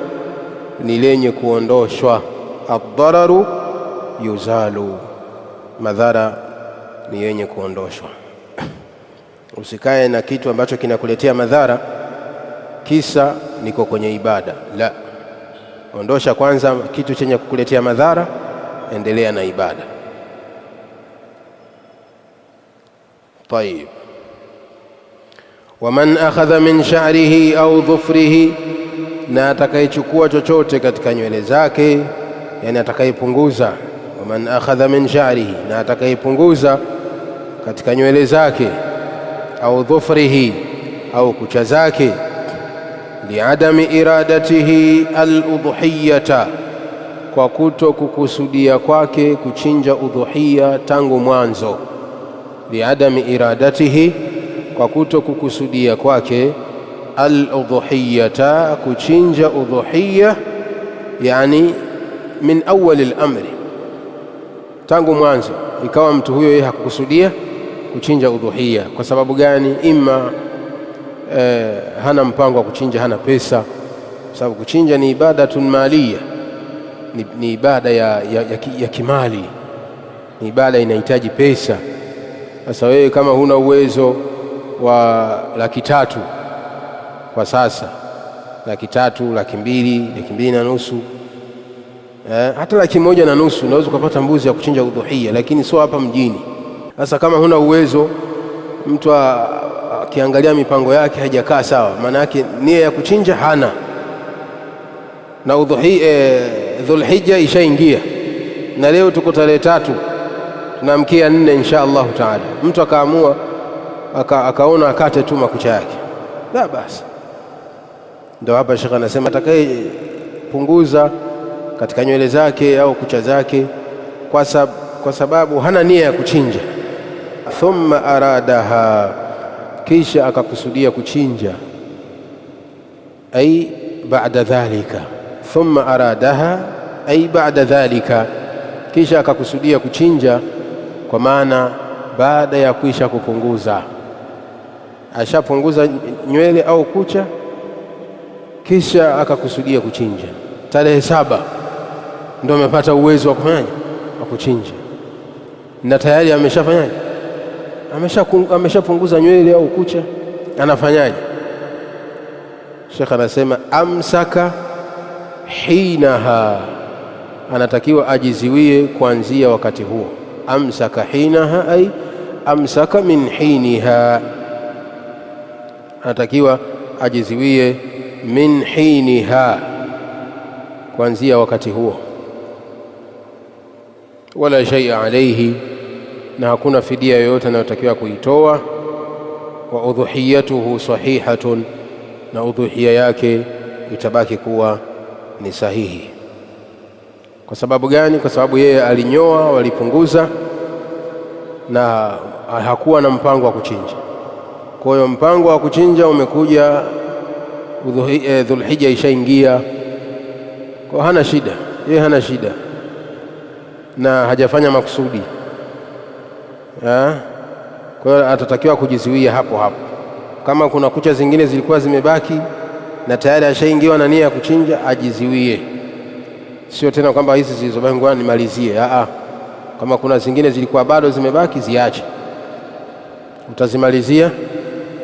ni lenye kuondoshwa. Ad-dararu yuzalu, madhara ni yenye kuondoshwa. Usikae na kitu ambacho kinakuletea madhara kisa niko kwenye ibada. La, ondosha kwanza kitu chenye kukuletea madhara, endelea na ibada. Tayib. Waman akhadha min sha'rihi au dhufrihi, na atakayechukua chochote katika nywele zake, yani atakayepunguza. Waman akhadha min sha'rihi, na atakayepunguza katika nywele zake, au dhufrihi, au kucha zake, liadami iradatihi al-udhuhiyata, kwa kuto kukusudia kwake kuchinja udhuhiya tangu mwanzo. Liadami iradatihi, kwa kuto kukusudia kwake al-udhuhiyata, kuchinja udhuhiya, yani min awwal al-amri, tangu mwanzo ikawa mtu huyo yeye hakukusudia kuchinja udhuhiya. Kwa sababu gani? Ima hana mpango wa kuchinja, hana pesa, kwa sababu kuchinja ni ibadatun maliya, ni ibada ya kimali. ni ibada inahitaji pesa. Sasa wewe kama huna uwezo wa 300,000 kwa sasa, 300,000, 200,000, 2,250, hata 1,150 unaweza kupata mbuzi ya kuchinja udhuhia, lakini sio hapa mjini. Sasa kama huna uwezo, mtu akiangalia mipango yake haijakaa sawa, maana yake nia ya kuchinja hana, na Dhulhijja ishaingia, na leo tuko tarehe 3, tunamkia 4 insha Allah taala. Mtu akaamua akaona akate tu makucha yake, la basi. Ndio hapa Sheikh anasema atakaye punguza katika nywele zake au kucha zake kwa sababu hana nia ya kuchinja, thumma aradaha, kisha akakusudia kuchinja, ay ba'da dhalika, thumma aradaha ay ba'da dhalika, kisha akakusudia kuchinja, kwa maana baada ya kuisha kupunguza. Ashapunguza nywele au kucha, kisha akakusudia kuchinja. Tarehe 7 ndio amepata uwezo wa kufanyaje, wa kuchinja, na tayari ameshafanyaje, ameshapunguza nywele au kucha. Anafanyaje? Sheikh anasema amsaka hinaha, anatakiwa ajiziwie kuanzia wakati huo. Amsaka hinaha ay amsaka min hiniha, anatakiwa ajiziwie min hiniha, kuanzia wakati huo. Wala shay'a alayhi, na hakuna fidia yoyote anayotakiwa kuitoa. Wa udhuhiyatuhu sahihatun, na udhuhiya yake itabaki kuwa ni sahihi. Kwa sababu gani? Kwa sababu yeye alinyoa, walipunguza, na hakuwa na mpango wa kuchinja. Kwa hiyo mpango wa kuchinja umekuja, Dhulhijja ishaingia, kwa hana shida, yeye hana shida na hajafanya makusudi. Kwa hiyo atatakiwa kujizuia hapo hapo. Kama kuna kucha zingine zilikuwa zimebaki na tayari ashaingiwa na nia ya kuchinja, ajiziwie. Sio tena kwamba hizi zilizobaki ngoja nimalizie. Kama kuna zingine zilikuwa bado zimebaki, ziache, utazimalizia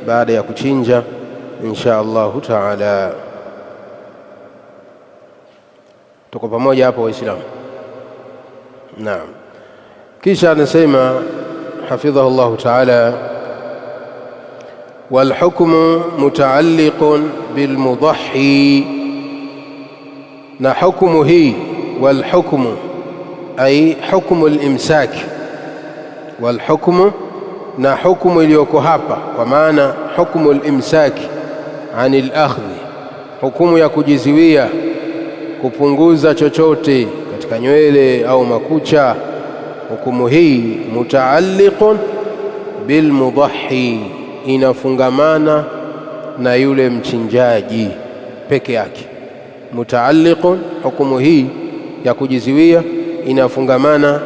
baada ya kuchinja insha Allahu taala. Tuko pamoja hapo Waislamu? Naam. Kisha anasema hafidhahu Allahu taala, walhukmu mutaalliqun bilmudahhi, na hukumu hii, walhukmu ay hukmu alimsak, walhukmu, na hukumu iliyoko hapa, kwa maana hukmu alimsak anil akhdhi, hukumu ya kujiziwia kupunguza chochote katika nywele au makucha. Hukumu hii mutaalliqun bilmudahhi, inafungamana na yule mchinjaji peke yake. Mutaalliqun, hukumu hii ya kujiziwia inafungamana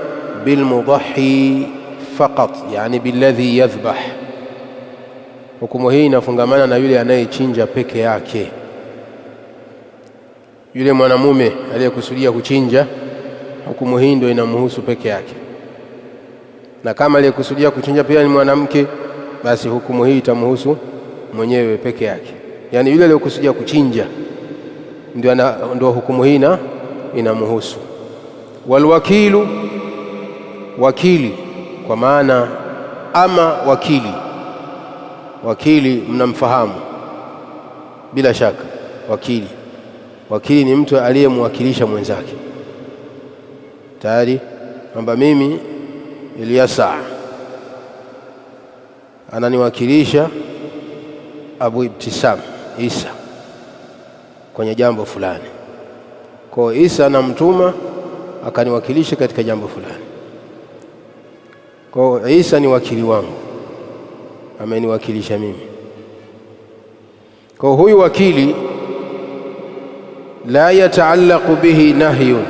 bilmudahhi faqat, yani billadhi yadhbah. Hukumu hii inafungamana na yule anayechinja peke yake. Yule mwanamume aliyekusudia kuchinja, hukumu hii ndio inamhusu peke yake, na kama aliyekusudia kuchinja pia ni mwanamke, basi hukumu hii itamhusu mwenyewe peke yake. Yani yule aliyekusudia kuchinja ndio hukumu hii inamhusu. Walwakilu, wakili, kwa maana ama wakili mnamfahamu bila shaka. Wakili ni mtu aliyemwakilisha mwenzake tayari, kwamba mimi Ilyasa ananiwakilisha Abu Ibtisam Isa kwenye jambo fulani. Kwa Isa anamtuma akaniwakilisha katika jambo fulani. Kwa Isa ni wakili wangu, ameniwakilisha mimi. Kwa huyu wakili la yataallaqu bihi nahyun,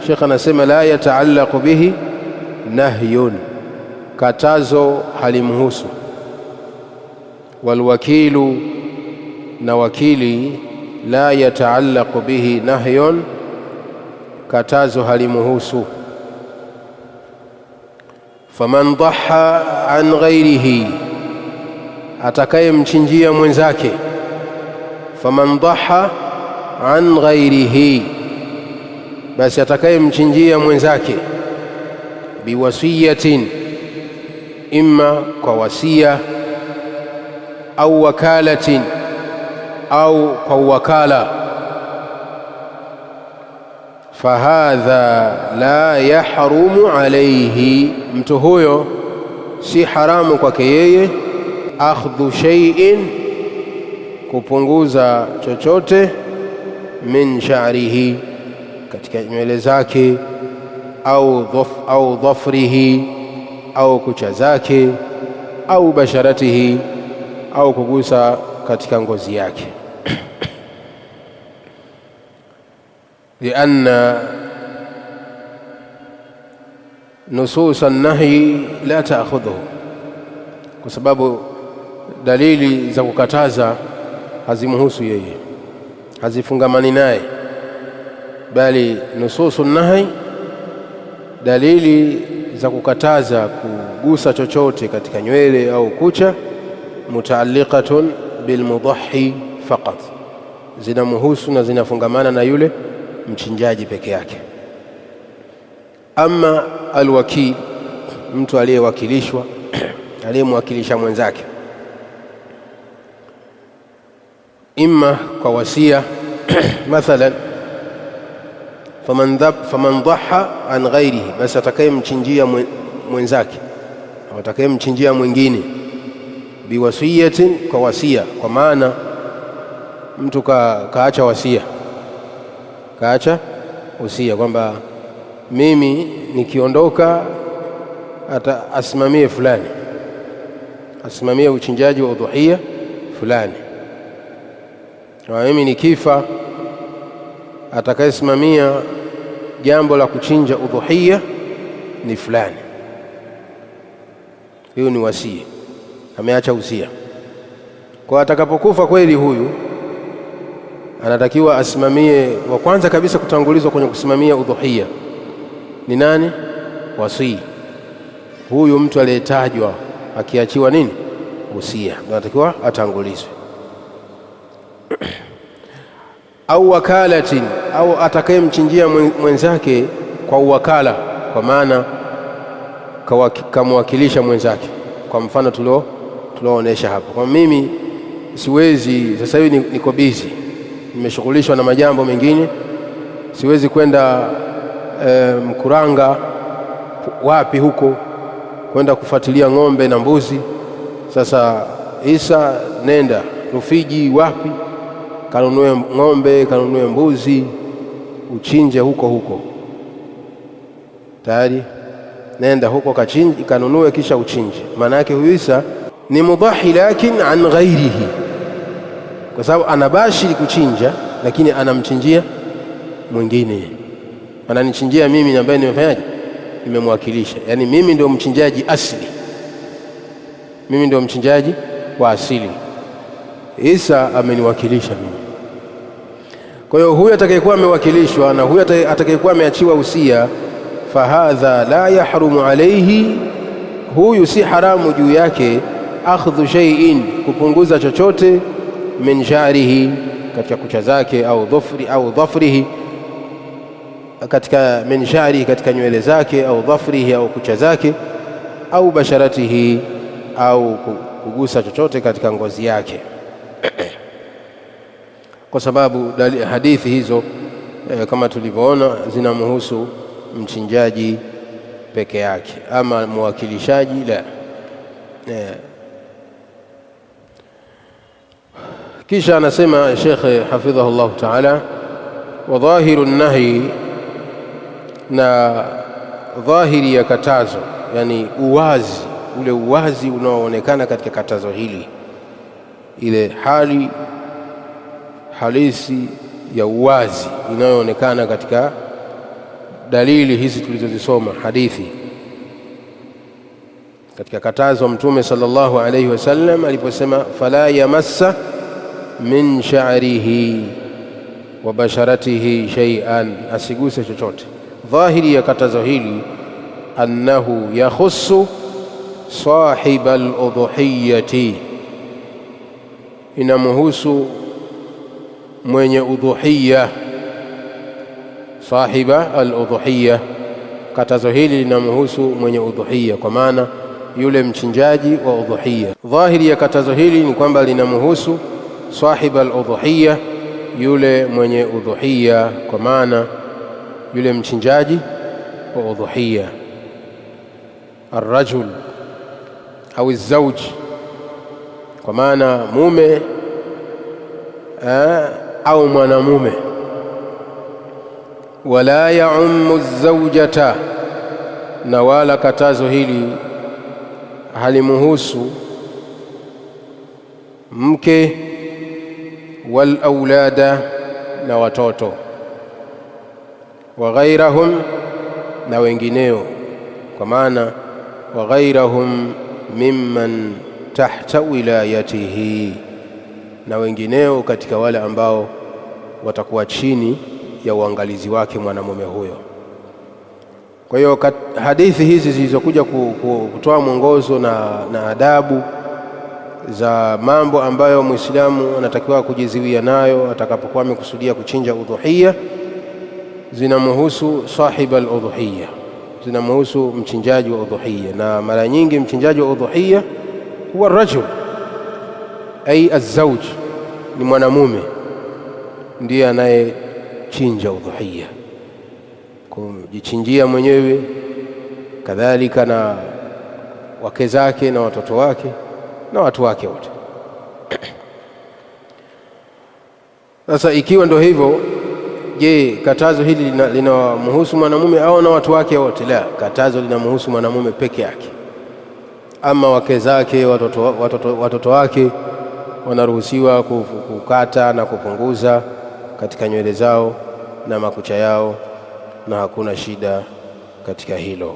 Sheikh anasema la yataallaqu bihi nahyun, katazo halimhusu. Walwakilu, na wakili, la yataallaqu bihi nahyun, katazo halimhusu. faman dhaha an ghairihi, atakayemchinjia mwenzake. Faman dhaha an ghairihi, basi atakayemchinjia mwenzake. Biwasiyatin, imma kwa wasia, au wakalatin, au kwa wakala. Fahadha la yahrumu alayhi, mtu huyo si haramu kwake yeye. Akhdhu shay'in, kupunguza chochote. Min sha'rihi, katika nywele zake. Au dhafrihi, au kucha zake. Au basharatihi, au kugusa katika ngozi yake. لأن نصوص النهي لا تأخذه, kwa sababu dalili za kukataza hazimhusu yeye, hazifungamani naye, bali nususu nahi, dalili za kukataza kugusa chochote katika nywele au kucha, mutaalliqatun bilmudahhi faqat, zinamhusu na zinafungamana na yule mchinjaji peke yake. Ama alwakil, mtu aliyewakilishwa, aliyemwakilisha mwenzake, imma kwa wasia mathalan, faman dhaha an ghairihi, basi atakayemchinjia mwenzake au atakayemchinjia mwingine. Biwasiyatin, kwa wasia, kwa maana mtu kaacha wasia, kaacha usia kwamba mimi nikiondoka asimamie fulani, asimamie uchinjaji wa udhuhia fulani, na mimi nikifa atakayesimamia jambo la kuchinja udhuhia ni fulani. Hiyo ni wasia, ameacha usia. Kwa atakapokufa kweli huyu anatakiwa asimamie, wa kwanza kabisa kutangulizwa kwenye kusimamia udhuhia ni nani? Wasii. Huyu mtu aliyetajwa akiachiwa nini? Usia, anatakiwa atangulizwe. Au wakalatin, au atakayemchinjia mwenzake kwa uwakala, kwa maana kamwakilisha mwenzake. Kwa mfano tulioonyesha hapo, kwa mimi siwezi sasa hivi, niko busy, nimeshughulishwa na majambo mengine, siwezi kwenda Mkuranga wapi huko kwenda kufuatilia ng'ombe na mbuzi. Sasa Isa, nenda Rufiji wapi, kanunue ng'ombe, kanunue mbuzi, uchinje huko tayari, nenda huko kachinje, kanunue kisha uchinje. Maana yake huyu Isa ni mudahi, lakin an ghairihi, kwa sababu anabashiri kuchinja, lakini anamchinjia mwingine. Ananichinjia mimi ambaye nimefanyaje, nimemwakilisha. Yani mimi ndio mchinjaji asili, mimi ndio mchinjaji wa asili, Isa ameniwakilisha mimi. Kwa hiyo huyu atakayekuwa amewakilishwa na huyu atakayekuwa ameachiwa usia, fahadha la yahrumu alayhi, huyu si haramu juu yake. Akhdhu shay'in, kupunguza chochote. Min sha'rihi, katika kucha zake. Au dhafrihi, katika min sha'rihi, katika nywele zake. Au dhafrihi, au kucha zake. Au basharatihi, au kugusa chochote katika ngozi yake. Kwa sababu hadithi hizo kama tulivyoona zinamhusu mchinjaji peke yake, ama mwakilishaji la. Kisha anasema Sheikh hafidhahu Allah Ta'ala, wa dhahiru nahi, na dhahiri ya katazo, yani uwazi, ule uwazi unaoonekana katika katazo hili, ile hali halisi ya uwazi inayoonekana katika dalili hizi tulizozisoma hadithi. Katika katazo Mtume sallallahu alayhi wasallam aliposema fala yamassa min sha'rihi wa basharatihi shay'an, asiguse chochote. Dhahiri ya katazo hili annahu yakhussu sahiba al-udhuhiyati, inamhusu mwenye udhuhiya, sahiba al-udhuhiya. Katazo hili linamhusu mwenye udhuhiya, kwa maana yule mchinjaji wa udhuhiya. Dhahiri ya katazo hili ni kwamba linamhusu sahiba al-udhuhiya, yule mwenye udhuhiya, kwa maana yule mchinjaji wa udhuhiya, arrajul au zauj, kwa maana mume au mwanamume. Wala yaummu zaujata, na wala katazo hili halimuhusu mke, wal aulada, na watoto, wa ghairahum, na wengineo, kwa maana wa ghairahum mimman tahta wilayatihi, na wengineo katika wale ambao watakuwa chini ya uangalizi wake mwanamume huyo. Kwa hiyo hadithi hizi zilizokuja kutoa mwongozo na adabu za mambo ambayo Muislamu anatakiwa kujiziwia nayo atakapokuwa amekusudia kuchinja udhuhiya, zinamhusu sahiba al-udhuhiya, zinamhusu mchinjaji wa udhuhiya. Na mara nyingi mchinjaji wa udhuhiya huwa rajul, ay az-zawj, ni mwanamume ndiye anayechinja udhuhiya, kujichinjia mwenyewe, kadhalika na wake zake na watoto wake na watu wake wote. Sasa ikiwa ndio hivyo, je, katazo hili linamhusu mwanamume au na watu wake wote? La, katazo linamhusu mwanamume peke yake. Ama wake zake, watoto wake wanaruhusiwa kukata na kupunguza katika nywele zao na makucha yao, na hakuna shida katika hilo,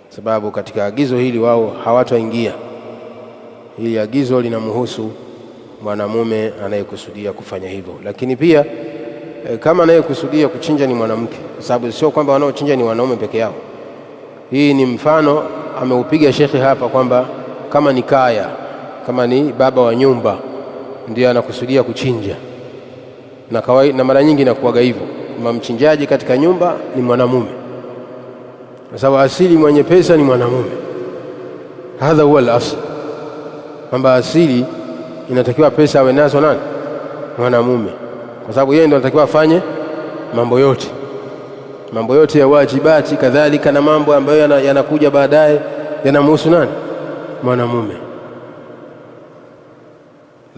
sababu katika agizo hili wao hawataingia. Hili agizo linamhusu mwanamume anayekusudia kufanya hivyo. Lakini pia kama anayekusudia kuchinja ni mwanamke, kwa sababu sio kwamba wanaochinja ni wanaume peke yao. Hii ni mfano ameupiga shekhi hapa, kwamba kama ni kaya, kama ni baba wa nyumba ndiye anakusudia kuchinja, na mara nyingi inakuwaga hivyo, kwamba mchinjaji katika nyumba ni mwanamume, kwa sababu asili mwenye pesa ni mwanamume. Hadha huwa al-asl, kwamba asili inatakiwa pesa awe nazo nani? Mwanamume, kwa sababu yeye ndiye anatakiwa afanye mambo yote ya wajibati, kadhalika na mambo ambayo yanakuja baadaye yanamhusu nani? Mwanamume.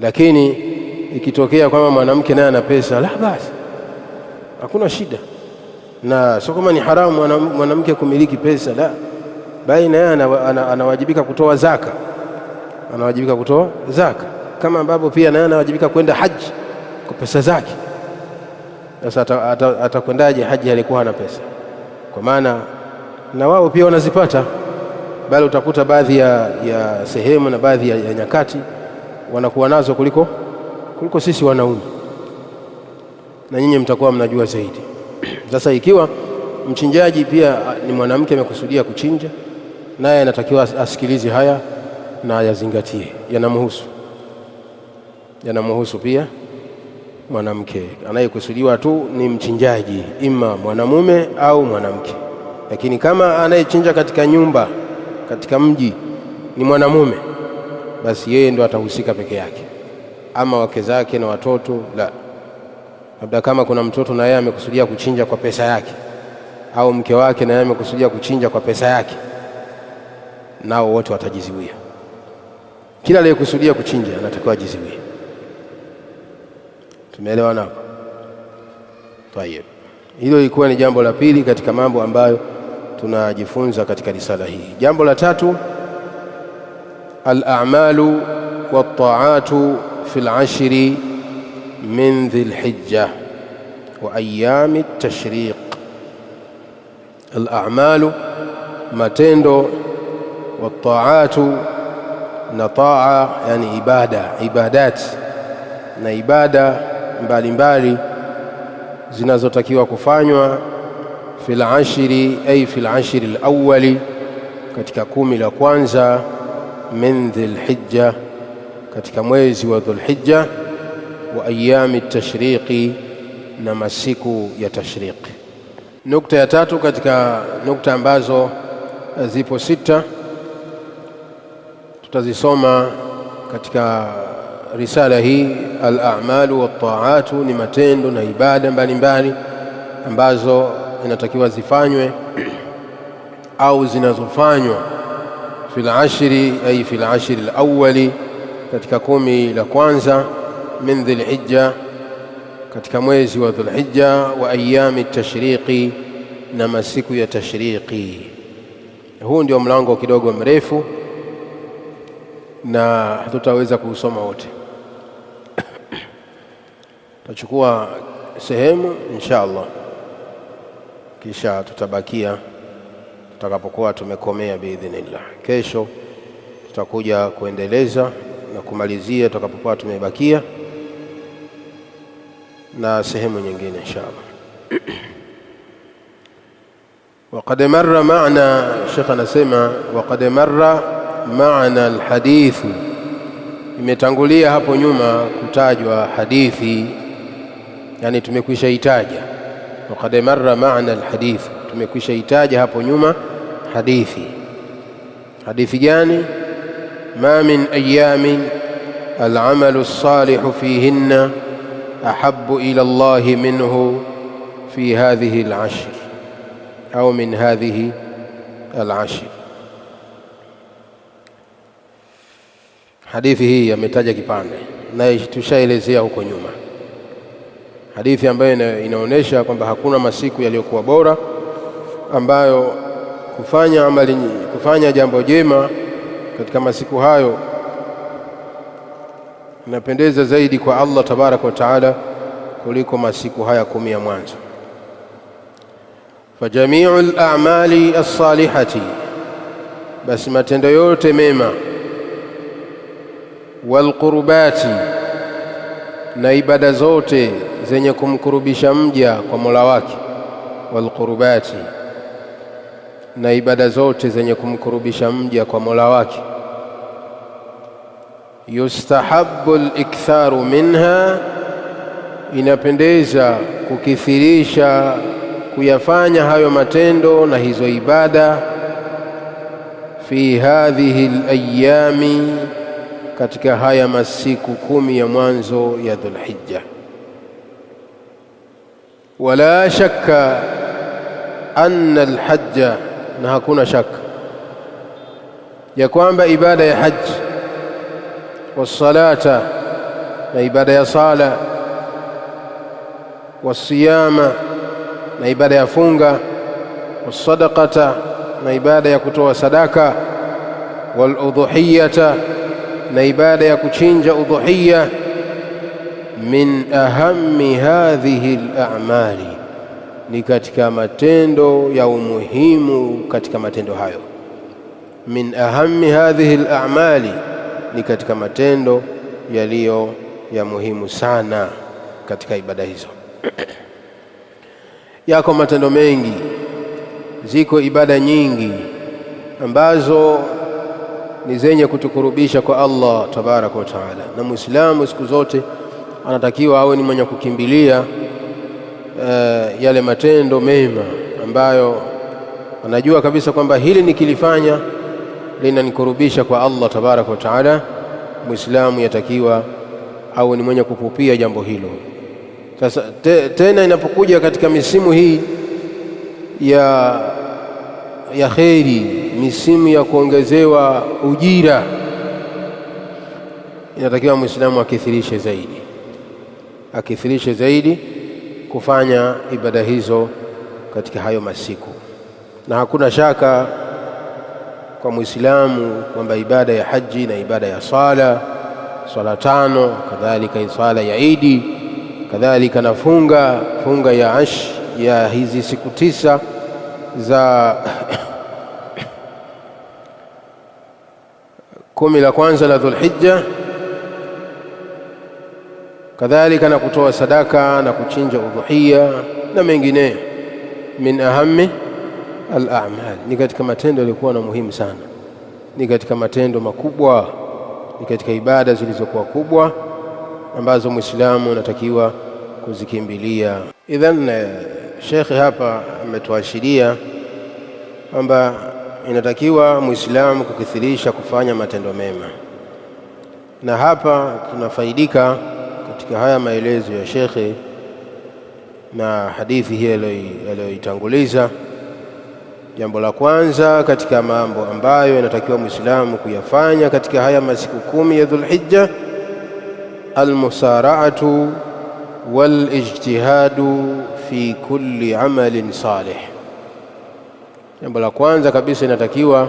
Lakini ikitokea kwamba mwanamke naye ana pesa, la basi, hakuna shida, na sio kama ni haramu mwanamke kumiliki pesa, la, bali naye anawajibika kutoa zaka, kama ambavyo pia naye anawajibika kwenda haji kwa pesa zake. Sasa atakwendaje haji alikuwa hana pesa? Kwa maana na wao pia wanazipata, bali utakuta baadhi ya sehemu na baadhi ya nyakati wanakuwa nazo kuliko sisi wanaume, na nyinyi mtakuwa mnajua zaidi. Sasa ikiwa mchinjaji pia ni mwanamke amekusudia kuchinja, naye anatakiwa asikilize haya na ayazingatie, yanamhusu pia mwanamke. Anayekusudiwa tu ni mchinjaji, ima mwanamume au mwanamke. Lakini kama anayechinja katika nyumba, katika mji ni mwanamume, basi yeye ndo atahusika peke yake, ama wake zake na watoto la. Labda kama kuna mtoto na yeye amekusudia kuchinja kwa pesa yake, au mke wake na yeye amekusudia kuchinja kwa pesa yake, nao wote watajiziwia. Kila aliyekusudia kuchinja anatakiwa ajiziwie. Tumeelewana hapo? Tayeb. Hilo lilikuwa ni jambo la pili katika mambo ambayo tunajifunza katika risala hii. Jambo la tatu, al-a'malu wat-ta'atu fil 'ashri min dhil-hijja wa ayami at-tashriq. Al-a'malu, matendo, wat-ta'atu, na taa, yani ibadat na ibada mbalimbali zinazotakiwa kufanywa fil ashri ay fil ashri al-awwali, katika 10 la kwanza, min dhilhijja, katika mwezi wa Dhulhijja, wa ayami tashriqi, na masiku ya tashriqi. Nukta ya tatu katika nukta ambazo zipo 6 tutazisoma katika risala hii. Al-a'malu wat-ta'atu, ni matendo na ibada mbalimbali ambazo inatakiwa zifanywe au zinazofanywa fil ashri ay fil ashri al-awwali, katika 10 la kwanza, min dhilhijja, katika mwezi wa Dhulhijja, wa ayami tashriqi, na masiku ya tashriqi. Huu ndio mlango kidogo mrefu na hatutaweza kuusoma wote. Tutachukua sehemu insha Allah, kisha tutabakia tutakapokuwa tumekomea biidhnillah. Kesho tutakuja kuendeleza na kumalizia tutakapokuwa tumebakia na sehemu nyingine insha Allah. Waqad marra ma'na, Sheikh anasema waqad marra ma'na alhadithu, imetangulia hapo nyuma kutajwa hadithi, yani tumekwisha itaja. Waqad marra ma'na alhadithu, tumekwisha itaja hapo nyuma hadithi. Hadithi gani? Ma min ayamin al'amalu as-salihu fihinna ahabbu ila Allah minhu fi hadhihi al-ashr au min hadhihi al-ashr. Hadithi hii ametaja kipande na tushaelezea huko nyuma, hadithi ambayo inaonyesha kwamba hakuna masiku yaliyokuwa bora ambayo kufanya jambo jema katika masiku hayo inapendeza zaidi kwa Allah tabaraka wa taala kuliko masiku haya 10 ya mwanzo. Fajami'ul a'mali as-salihati, basi matendo yote mema, wal qurbati, na ibada zote zenye kumkurubisha mja kwa Mola wake, wal qurbati, na ibada zote zenye kumkurubisha mja kwa Mola wake, yustahabbu al-iktharu minha, inapendeza kukithirisha kuyafanya hayo matendo na hizo ibada, fi hadhihi al-ayami, katika haya masiku 10 ya mwanzo ya Dhulhijja. Wala shakka anna al-hajja, na hakuna shaka ya kwamba ibada ya haji, wassalata, na ibada ya sala, wasiyama, na ibada ya funga, wassadaqata, na ibada ya kutoa sadaka, waludhuhiyata, na ibada ya kuchinja udhuhiya, min ahammi hadhihi al-a'mali, ni katika matendo ya umuhimu katika matendo hayo. Min ahammi hadhihi al-a'mali, ni katika matendo yaliyo ya muhimu sana katika ibada hizo. Yako matendo mengi, ziko ibada nyingi ambazo ni zenye kutukurubisha kwa Allah tabaraka wa taala, na Muislamu siku zote anatakiwa awe ni mwenye kukimbilia yale matendo mema ambayo anajua kabisa kwamba hili nikilifanya linanikurubisha kwa Allah tabaraka wa taala. Muislamu yatakiwa awe ni mwenye kupupia jambo hilo. Sasa tena inapokuja katika misimu hii ya kheri, misimu ya kuongezewa ujira, inatakiwa Muislamu akithirishe zaidi kufanya ibada hizo katika hayo masiku. Na hakuna shaka kwa Muislamu kwamba ibada ya haji na ibada ya swala 5, kadhalika swala ya Idi, kadhalika na funga ya hizi siku 9 za 10 la kwanza la Dhulhijja, kadhalika na kutoa sadaka na kuchinja udhuhiya na mengineyo, min ahammi al-a'mal, ni katika matendo yaliokuwa na muhimu sana, ni katika matendo makubwa, ni katika ibada zilizokuwa kubwa ambazo Muislamu anatakiwa kuzikimbilia. Idhan Sheikh hapa ametuashiria kwamba inatakiwa Muislamu kukithirisha kufanya matendo mema, na hapa tunafaidika katika haya maelezo ya Sheikh na hadithi hii aliyoitanguliza. Jambo la kwanza katika mambo ambayo inatakiwa Muislamu kuyafanya katika haya masiku 10 ya Dhulhijja, almusara'atu walijtihadu fi kulli amalin salih. Jambo la kwanza kabisa inatakiwa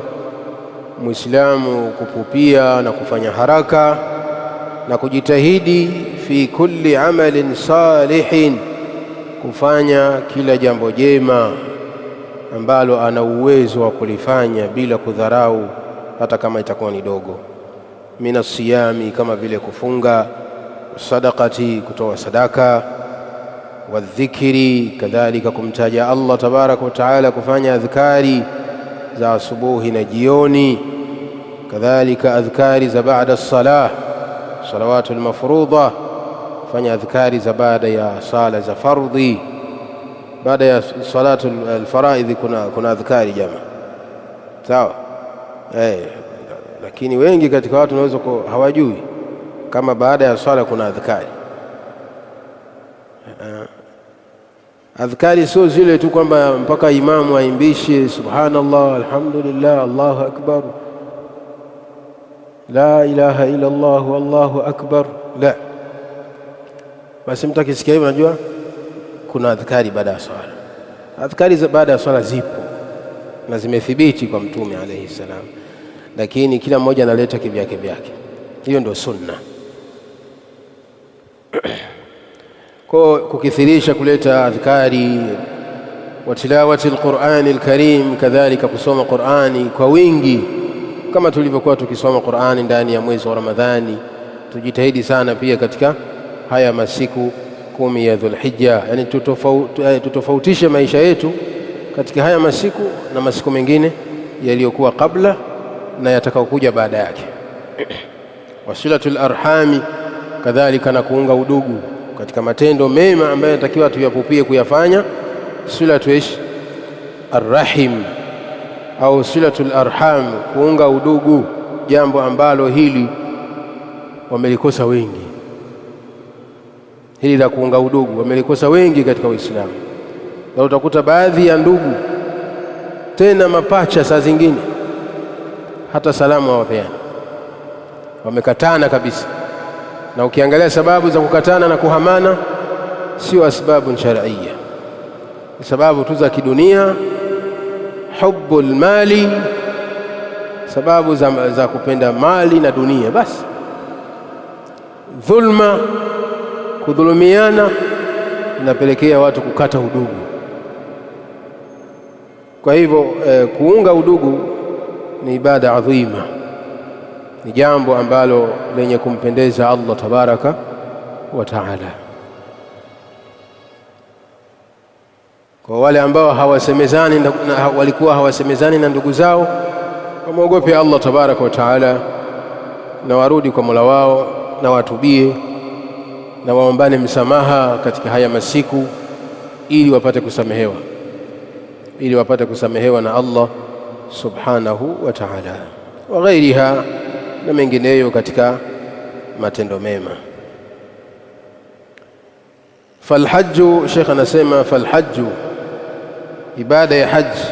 Muislamu kupupia na kufanya haraka na kujitahidi fi kulli amalin salihin, kufanya kila jambo jema ambalo ana uwezo wa kulifanya bila kudharau hata kama itakuwa ni dogo. Mina siyami, kama vile kufunga, sadaqati, kutoa sadaka, wa dhikri, kadhalika kumtaja Allah tabaraka wa taala, kufanya adhkari za asubuhi na jioni, kadhalika adhkari za baada as-salah, salawatul mafruḍa, kufanya adhkari za baada ya sala za fardhi. Baada ya salatu al-faraidhi kuna adhkari jamaa, sawa? Lakini wengi katika watu wanaweza hawajui kama baada ya swala kuna adhkari. Adhkari sio zile tu kwamba mpaka imamu aimbishe subhanallah, alhamdulillah, Allahu akbar, la ilaha illa Allah, wallahu akbar. La, basi mtu akisikia hivyo anajua kuna adhkari baada ya swala. Adhkari za baada ya swala zipo na zimethibiti kwa Mtume alayhi salam, lakini kila mmoja analeta kivyake vyake. Hiyo ndio sunna. Kwa kukithirisha kuleta adhkari wa tilawati al-Qur'ani al-Karim, kadhalika kusoma Qur'ani kwa wingi kama tulivyokuwa tukisoma Qur'ani ndani ya mwezi wa Ramadhani. Tujitahidi sana pia katika haya masiku 10 ya Dhulhijja, yani tutofautishe maisha yetu katika haya masiku na masiku mengine yaliyokuwa kabla na yatakayokuja baada yake. Wasilatul arhami, kadhalika na kuunga udugu katika matendo mema ambayo natakiwa tuyapupie kuyafanya. Silatu arrahim au silatul arham, kuunga udugu, jambo ambalo hili wamelikosa wengi. Hili la kuunga udugu wamelikosa wengi katika Uislamu, na utakuta baadhi ya ndugu tena mapacha, saa zingine hata salamu hawapeani, wamekatana kabisa. Na ukiangalia sababu za kukatana na kuhamana sio asbabu shar'iyya, sababu tu za kidunia, hubbul mali, sababu za kupenda mali na dunia. Basi dhulma, kudhulumiana, inapelekea watu kukata udugu. Kwa hivyo kuunga udugu ni ibada adhima, ni jambo ambalo lenye kumpendeza Allah tabaraka wa taala. Kwa wale ambao walikuwa hawasemezani na ndugu zao, wamuogope Allah tabaraka wa taala na warudi kwa Mola wao na watubie na waombane msamaha katika haya masiku, ili wapate kusamehewa na Allah subhanahu wa ta'ala, wa ghairiha, na mengineyo katika matendo mema. Falhajju, Sheikh anasema falhajju, ibada ya haji,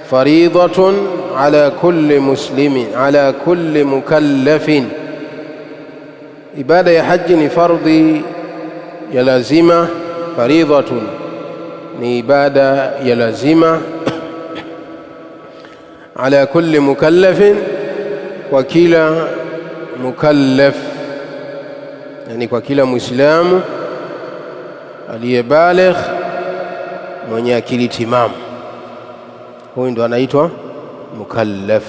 faridhatun ala kulli muslimin, ala kulli mukallafin. Ibada ya haji ni fardhi ya lazima, faridhatun ni ibada ya lazima, ala kulli mukallafin, kwa kila mukallaf, yani kwa kila Muislamu aliyebaligh, mwenye akili timamu, huyu ndo anaitwa mukallaf.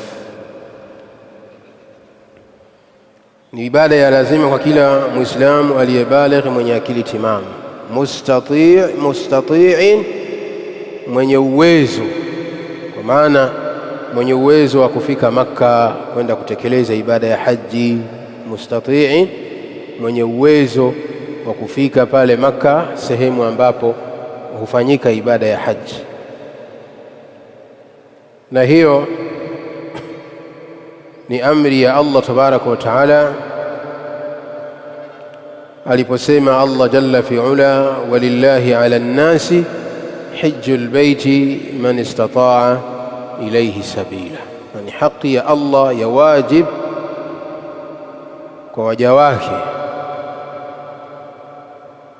Ni ibada ya lazima kwa kila Muislamu aliyebaligh, mwenye akili timamu, mustati'in mwenye uwezo, kwa maana mwenye uwezo wa kufika Makka kwenda kutekeleza ibada ya haji, mustatii, mwenye uwezo wa kufika pale Makka, sehemu ambapo hufanyika ibada ya haji. Na hiyo ni amri ya Allah tabaraka wa taala aliposema Allah jalla fi ula, walillahi ala nnasi hijjul baiti man istata'a ilayhi sabila. Ni haki ya Allah ya wajib kwa waja wake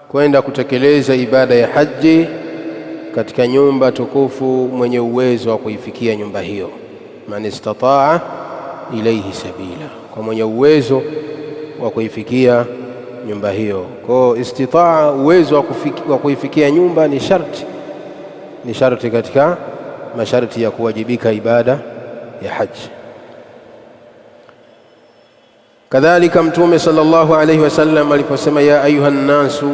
kwenda kutekeleza ibada ya haji katika nyumba tukufu, mwenye uwezo wa kuifikia nyumba hiyo. Man istata'a ilayhi sabila, kwa mwenye uwezo wa kuifikia nyumba hiyo. Kwa istitaa, uwezo wa kuifikia nyumba ni sharti katika masharti ya kuwajibika ibada ya haji. Kadhalika Mtume sallallahu alayhi wasallam aliposema, ya ayuha nnasu,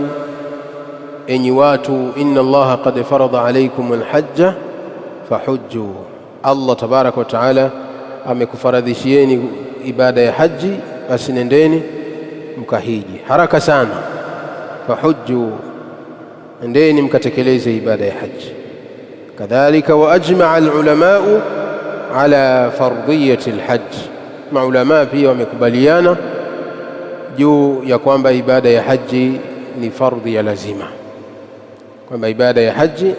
enyi watu, inna Allaha qad farada alaykum alhajja fahujju, Allah tabaraka wa taala amekufaradhishieni ibada ya haji, basi nendeni mkahiji haraka sana. Fahujju, nendeni mkatekeleze ibada ya haji. Kadhalika wa ajmaa alulamau ala fardiyati alhajj, maulama pia wamekubaliana juu ya kwamba ibada ya haji ni fardhi ya lazima, kwamba ibada ya haji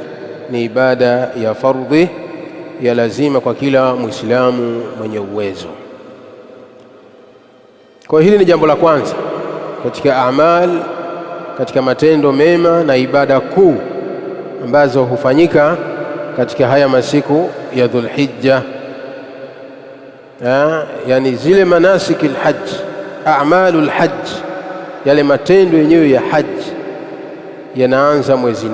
ni ibada ya fardhi ya lazima kwa kila Muislamu mwenye uwezo. Kwa hili ni jambo la kwanza katika amal, katika matendo mema na ibada kuu ambazo hufanyika katika haya masiku ya Dhulhijja. Yani zile manasiki alhajj, a'malul hajj, yale matendo yenyewe ya haji yanaanza mwezi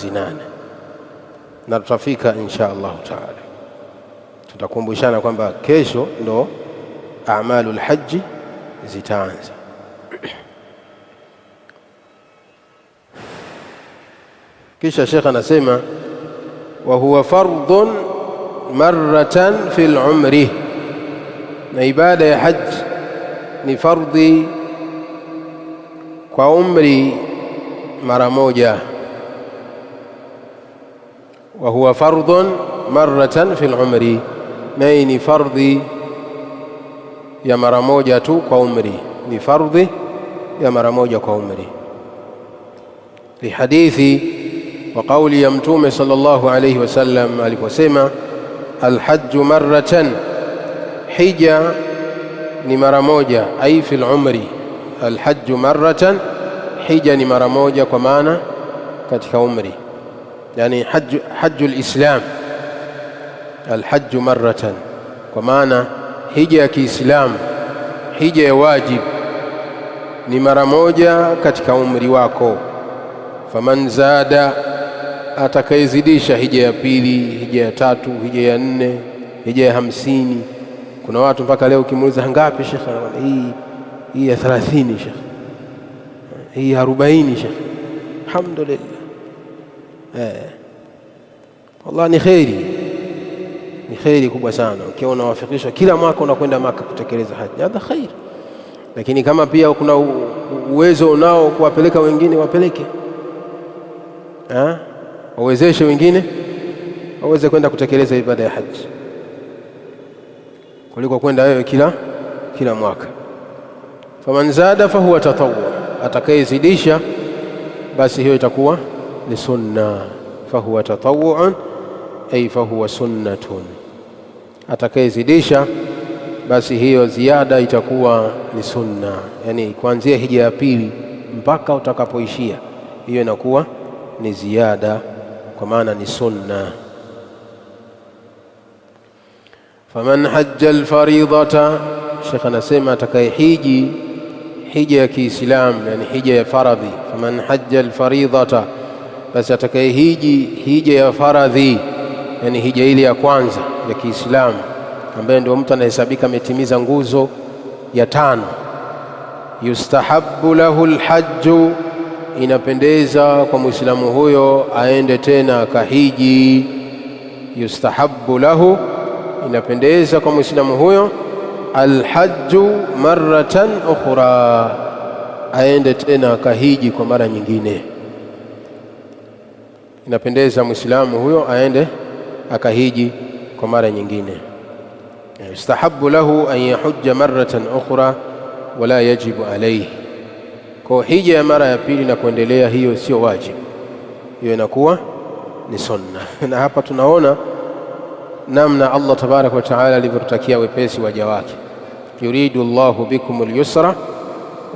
8, na tutafika insha Allah taala. Tutakumbushana kwamba kesho ndo a'malul hajji zitaanza. Kisha Sheikh anasema, wa huwa fardun marratan fil umri, na ibada ya haji ni fardhi kwa umri mara moja. Wa huwa fardun marratan fil umri, na ni fardhi ya mara moja tu kwa umri, ni fardhi ya mara moja kwa umri. Lihadithi wa qawli ya Mtume sallallahu alayhi wasallam aliposema, alhajju marratan, hija ni mara moja, ai fil umri. Alhajju marratan, hija ni mara moja kwa maana katika umri, yani hajjul islam. Alhajju marratan, kwa maana hija ya Kiislamu, hija ya wajib ni mara moja katika umri wako. Faman zada, atakayezidisha hija ya pili, hija ya tatu, hija ya 4, hija ya 50. Kuna watu mpaka leo ukimuuliza ngapi Sheikh, hii ya 30 Sheikh, hii ya 40 Sheikh. Alhamdulillah, wallahi ni khairi kubwa sana ukiwa unawafikishwa kila mwaka unakwenda Maka kutekeleza haji, hadha khair. Lakini kama pia kuna uwezo unao kuwapeleka wengine, wapeleke, wawezeshe wengine waweze kwenda kutekeleza ibada ya haji, kuliko kwenda wewe kila mwaka. Faman zada fahuwa tatawwu, atakayezidisha basi hiyo itakuwa ni sunna. Fahuwa tatawwu'un ay fahuwa sunnatun, atakayezidisha basi hiyo ziada itakuwa ni sunna, yani kuanzia hija ya pili mpaka utakapoishia, hiyo inakuwa ni ziada, kwa maana ni sunna. Faman hajja alfaridata, Sheikh anasema atakayehiji hija ya Kiislamu, yani hija ya faradhi. Faman hajja alfaridata, basi atakayehiji hija ya faradhi, yani hija ile ya kwanza ya Kiislamu, ambaye ndio mtu anahesabika ametimiza nguzo ya 5. Yustahabbu lahu alhajju, inapendeza kwa muislamu huyo aende tena kahiji. Yustahabbu lahu, inapendeza kwa muislamu huyo alhajju marratan ukhra, aende tena kahiji kwa mara nyingine. Inapendeza muislamu huyo aende akahiji kwa mara nyingine. Yustahabbu lahu an yahujja marratan ukhra wala yajibu alayhi. Kwa hija ya mara ya pili na kuendelea, hiyo sio wajibu, hiyo inakuwa ni sunna. Na hapa tunaona namna Allah tabaraka wa taala alivyotakia wepesi waja wake. Yuridu Allahu bikumul yusra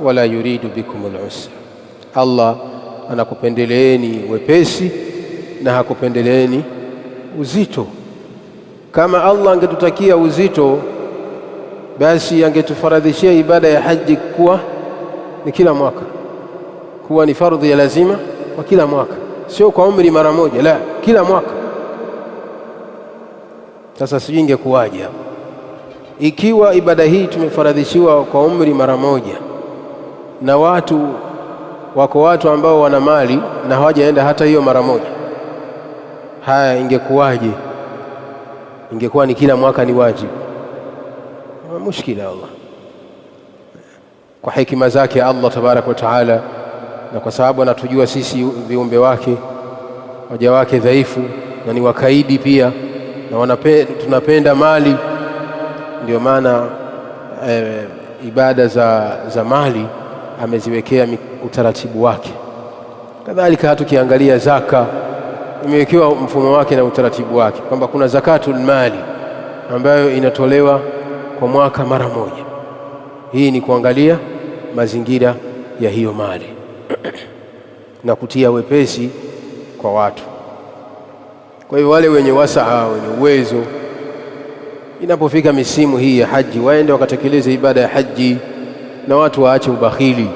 wala yuridu bikumul usra. Allah anakupendeleeni wepesi na hakupendeleeni uzito. Kama Allah angetutakia uzito, basi angetufaradhishia ibada ya haji kuwa ni kila mwaka, kuwa ni fardhi ya lazima kwa kila mwaka, sio kwa umri mara moja, la, kila mwaka. Sasa sijui ingekuwaje hapo ikiwa ibada hii tumefaradhishiwa kwa umri mara moja, na watu ambao wana mali na hawajaenda hata hiyo mara moja. Haya, ingekuwaje? Ingekuwa ni kila mwaka ni wajibu. Mushkila Allah, kwa hekima zake Allah tabaraka wa taala, na kwa sababu anatujua sisi viumbe wake, waja wake dhaifu na ni wakaidi pia, na tunapenda mali. Ndio maana ibada za mali ameziwekea utaratibu wake. Kadhalika hata ukiangalia zaka imewekewa mfumo wake na utaratibu wake, kwamba kuna zakatul mali ambayo inatolewa kwa mwaka mara moja. Hii ni kuangalia mazingira ya hiyo mali na kutia wepesi kwa watu. Kwa hiyo wale wenye wasaa, wenye uwezo, inapofika misimu hii ya haji, waende wakatekeleze ibada ya haji, na watu waache ubakhili.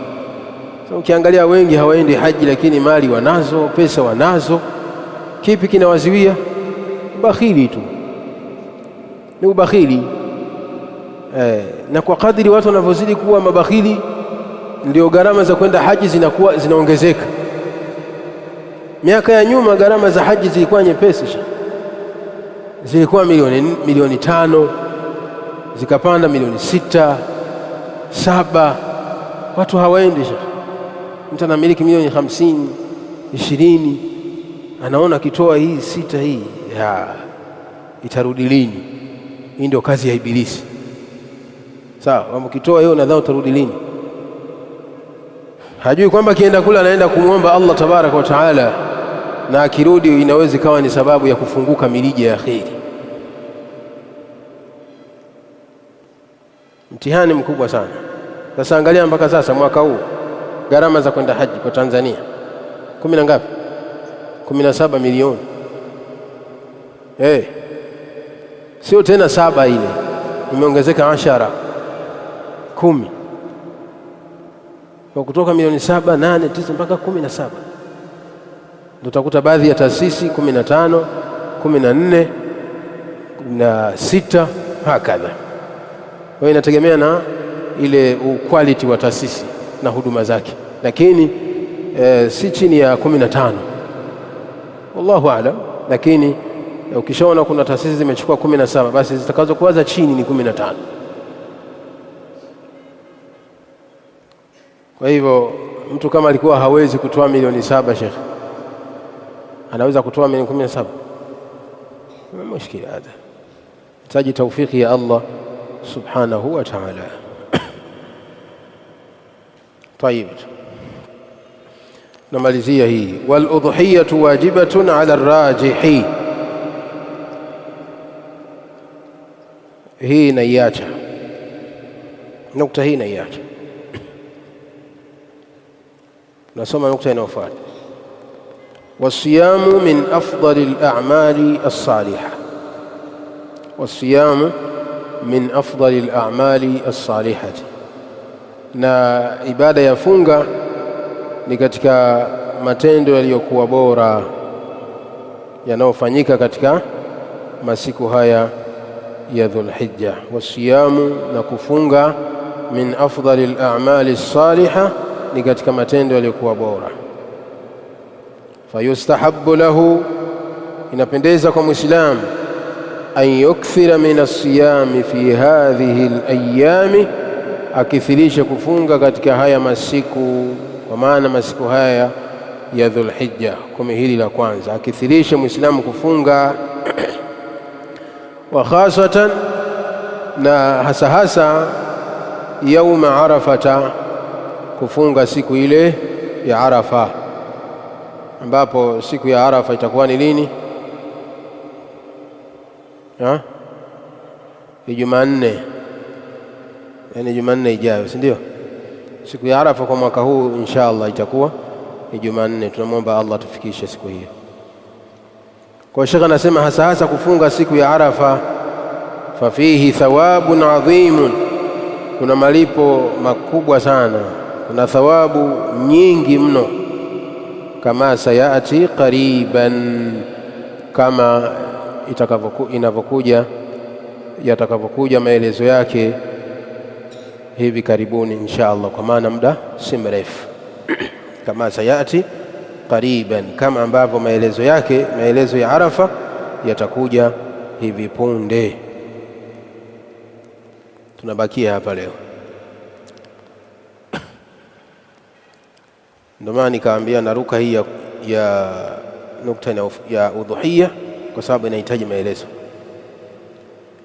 So, ukiangalia wengi hawaendi haji, lakini mali wanazo, pesa wanazo. Kipi kinawaziwia? Ubakhili tu, ni ubakhili. Na kwa kadiri watu wanavyozidi kuwa mabakhili, ndio gharama za kwenda haji zinaongezeka. Miaka ya nyuma gharama za haji zilikuwa nyepesi, zilikuwa milioni 5, zikapanda milioni 6, 7. Watu hawaendi. Mtu anamiliki milioni 50, 20, anaona akitoa hii 6 hii itarudi lini? Hii ndio kazi ya Ibilisi. Sawa, ukitoa hiyo nadhani utarudi lini? Hajui kwamba akienda kula anaenda kumwomba Allah tabaraka wa taala, na akirudi inaweza ikawa ni sababu ya kufunguka milija ya kheri. Mtihani mkubwa sana. Sasa angalia mpaka sasa mwaka huu gharama za kwenda haji kwa Tanzania 10 na ngapi? 17 milioni. Sio tena 7, ile imeongezeka 10, 10. Kwa kutoka milioni 7, 8, 9 mpaka 17. Ndio utakuta baadhi ya taasisi 15, 14, 16 hakadha. Kwa hiyo inategemea na ile quality wa taasisi na huduma zake, lakini si chini ya 15, wallahu a'lam. Lakini ukishaona kuna taasisi zimechukua 17, basi zitakazokuwa za chini ni 15. Kwa hivyo mtu kama alikuwa hawezi kutoa milioni 7, Sheikh, anaweza kutoa milioni 17? Mushkila hada, taji tawfiki ya Allah subhanahu wa ta'ala. Tayib, namalizia hii, wal udhiyatu wajibatun ala ar-rajihi. Hii naiacha, nukta hii naiacha. Nasoma nukta inayofuata. Wasiyamu min afdali al-a'mali as-salihah. Wasiyamu min afdali al-a'mali as-salihah. Na ibada ya funga ni katika matendo yaliyokuwa bora yanayofanyika katika masiku haya ya Dhulhijja. Wasiyamu, na kufunga, min afdali al-a'mali as-salihah, ni katika matendo yaliyokuwa bora. fayustahabbu lahu, inapendeza kwa Muislamu an yukthira min as-siyami fi hadhihi al-ayami, akithirisha kufunga katika haya masiku, kwa maana masiku haya ya Dhulhijja, kumi hili la kwanza, akithirisha Muislamu kufunga wa khasatan, na hasa hasa yauma Arafata, kufunga siku ile ya Arafa, ambapo siku ya Arafa itakuwa ni lini? Jumanne, yani Jumanne ijayo, si ndio? Siku ya Arafa kwa mwaka huu insha Allah itakuwa ni Jumanne. Tunamwomba Allah tufikishe siku hiyo. Kwa Sheikh anasema hasa hasa kufunga siku ya Arafa, fafihi thawabun adhimun, kuna malipo makubwa sana, kuna thawabu nyingi mno. Kama sayati qariban, kama yatakavyokuja maelezo yake hivi karibuni insha Allah, kwa maana muda si mrefu. Kama sayati qariban, kama ambavyo maelezo yake, maelezo ya Arafa yatakuja hivi punde. Tunabakia hapa leo, ndio maana nikaambia naruka hii ya nukta ya udhuhia, kwa sababu inahitaji maelezo.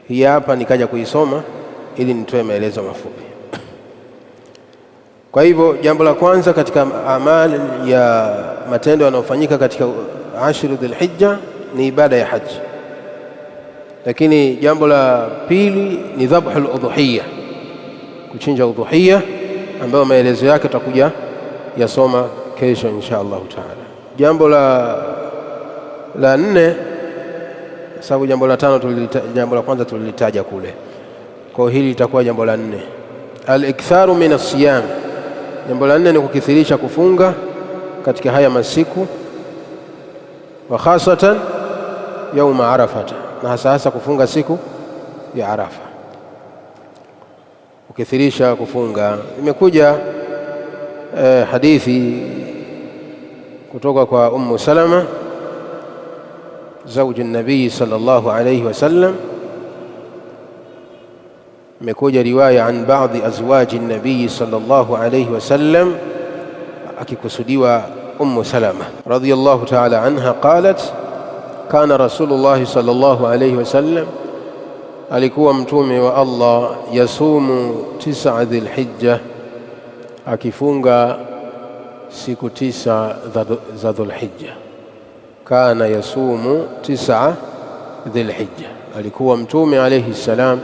Hii hapa nikaja kuisoma ili nitoe maelezo mafupi. Kwa hivyo jambo la kwanza katika amali ya matendo yanayofanyika katika ashru Dhulhijja ni ibada ya haji, lakini jambo la pili ni dhabhul udhuhia, kuchinja udhuhia, ambayo maelezo yake tutakuja yasoma kesho insha Allah taala. Jambo la nne, sababu jambo la tano jambo la kwanza tulilitaja kule, kwa hili litakuwa jambo la nne, al-iktharu min as-siyam. Jambo la nne ni kukithirisha kufunga katika haya masiku, wa khasatan yauma Arafata, na hasa hasa kufunga siku ya Arafa, kukithirisha kufunga. Imekuja hadithi kutoka kwa Ummu Salama zawji nabii sallallahu alayhi wasallam, imekuja riwaya an baadhi azwaji nabii sallallahu alayhi wasallam, akikusudiwa Ummu Salama radhiyallahu ta'ala anha, qalat kana Rasulullah sallallahu alayhi wasallam, alikuwa mtume wa Allah, yasumu 9 Dhulhijja, akifunga siku 9 za Dhulhijja. Kana yasumu 9 Dhulhijja, alikuwa mtume alayhi salam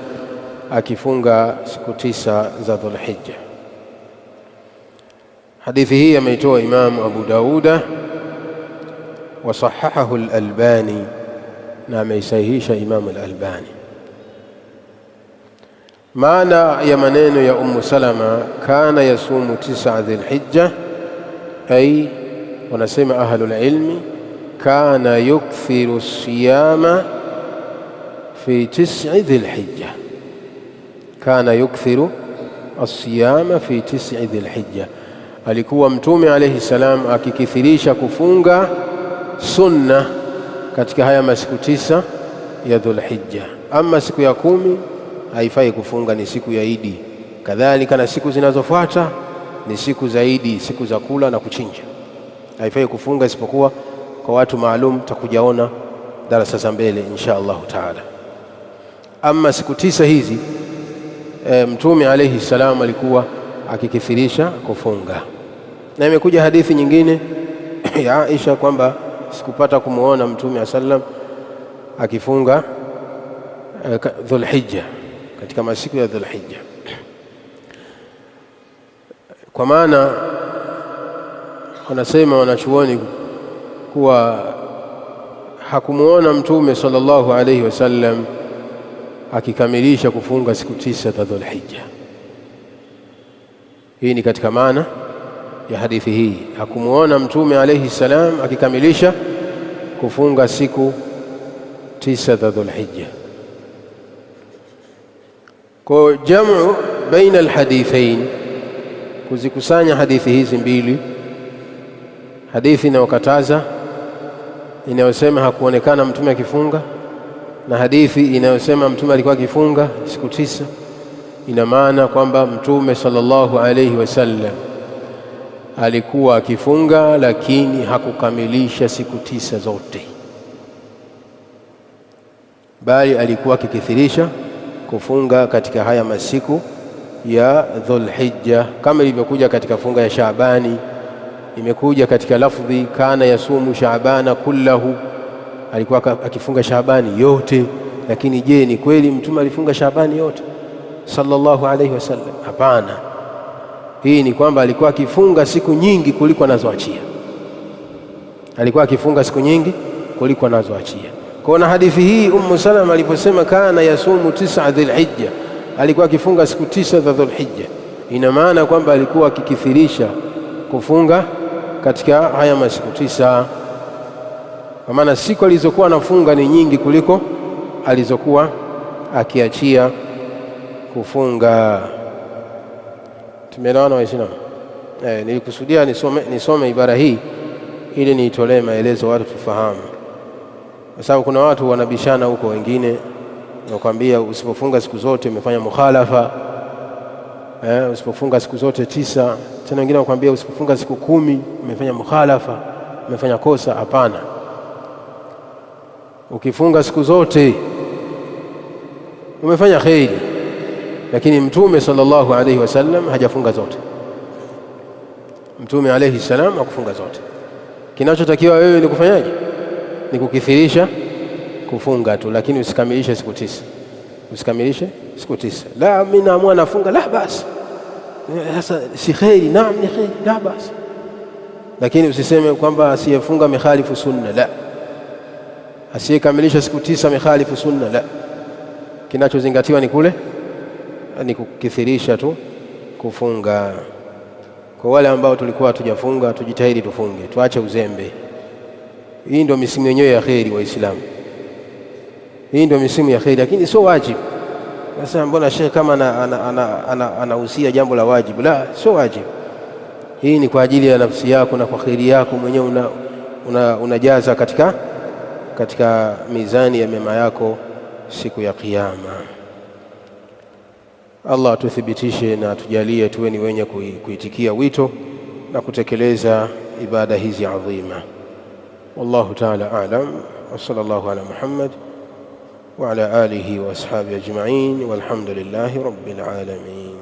akifunga siku 9 za Dhulhijja. Hadithi hii ameitoa Imam Abu Dauda wa sahahahu al-Albani, na ameisahihisha Imam al-Albani. Maana ya maneno ya Ummu Salama, kana yasumu 9 Dhulhijja, ay wanasema ahlul ilmi, kana yukthiru siyama fi 9 Dhulhijja, kana yukthiru as-siyama fi 9 Dhulhijja, alikuwa mtume alayhi salam akikithirisha kufunga sunna katika haya masiku 9 ya Dhulhijja. Ama siku ya 10 haifai kufunga, ni siku ya Idi. Kadhalika na siku zinazofuata ni siku za Idi, siku za kula na kuchinja, haifai kufunga isipokuwa kwa watu maalum. Tutakujaona darasa za mbele insha Allah taala. Ama siku 9 hizi mtume alayhi salam alikuwa akikithirisha kufunga, na imekuja hadithi nyingine ya Aisha kwamba sikupata kumuona mtume sallam akifunga Dhulhijja, katika masiku ya Dhulhijja, kwa maana wanasema wanachuoni kuwa hakumuona mtume sallallahu alayhi wasallam akikamilisha kufunga siku 9 za Dhulhijja. Hii ni katika maana ya hadithi hii, hakumuona mtume alayhi salam akikamilisha kufunga siku 9 za Dhulhijja. Kwa jamu baina alhadithain, kuzikusanya hadithi hizi mbili, hadithi inayokataza inayosema hakuonekana mtume akifunga na hadithi inayosema mtume alikuwa akifunga siku 9, ina maana kwamba mtume sallallahu alayhi wasallam alikuwa akifunga lakini hakukamilisha siku 9 zote, bali alikuwa akikithirisha kufunga katika haya masiku ya Dhulhijja, kama ilivyokuja katika funga ya Shaabani. Imekuja katika lafdhi kana yasumu Shaabana kullahu, alikuwa akifunga Shaabani yote. Lakini je, ni kweli mtume alifunga Shaabani yote sallallahu alayhi wasallam? Hapana. Hii ni kwamba alikuwa akifunga siku nyingi kuliko anazoachia, alikuwa akifunga siku nyingi kuliko anazoachia. Kwa hadithi hii Ummu Salama aliposema kana yasumu 9 Dhulhijja, alikuwa akifunga siku 9 za Dhulhijja, ina maana kwamba alikuwa akikithirisha kufunga katika haya masiku 9, kwa maana siku alizokuwa anafunga ni nyingi kuliko alizokuwa akiachia kufunga. Tumeelewana Waislamu? Nilikusudia nisome ibara hii ili niitolee maelezo watu tufahamu, kwa sababu kuna watu wanabishana huko, wengine wanakuambia usipofunga siku zote umefanya mukhalafa, usipofunga siku zote 9. Tena wengine wanakuambia usipofunga siku 10 umefanya mukhalafa, umefanya kosa. Hapana, ukifunga siku zote umefanya kheri, lakini mtume sallallahu alayhi wasallam hajafunga zote. Mtume alayhi salam hakufunga zote. Kinachotakiwa wewe ni kufanyaje? Ni kukithirisha kufunga tu, lakini usikamilishe siku 9. Usikamilishe siku 9. La, mimi naamua nafunga, la basi, sasa si kheri. Naam, ni kheri, la basi, lakini usiseme kwamba asiyefunga mikhalifu sunna. La, asiyekamilisha siku 9 mikhalifu sunna. La, kinachozingatiwa ni kule ni kukithirisha tu kufunga. Kwa wale ambao tulikuwa hatujafunga, tujitahidi tufunge, tuache uzembe. Hii ndio misimu yenyewe ya kheri Waislamu, hii ndio misimu ya kheri, lakini sio wajibu. Sasa mbona Sheikh kama anahusia jambo la wajibu? La, sio wajibu. Hii ni kwa ajili ya nafsi yako na kwa kheri yako mwenyewe, unajaza katika mizani ya mema yako siku ya Kiyama. Allah tuthibitishe na tujalie tuwe ni wenye kuitikia wito na kutekeleza ibada hizi adhima. Wallahu ta'ala a'lam, wa sallallahu ala Muhammad wa ala alihi wa ashabihi ajma'in, walhamdulillahi rabbil alamin.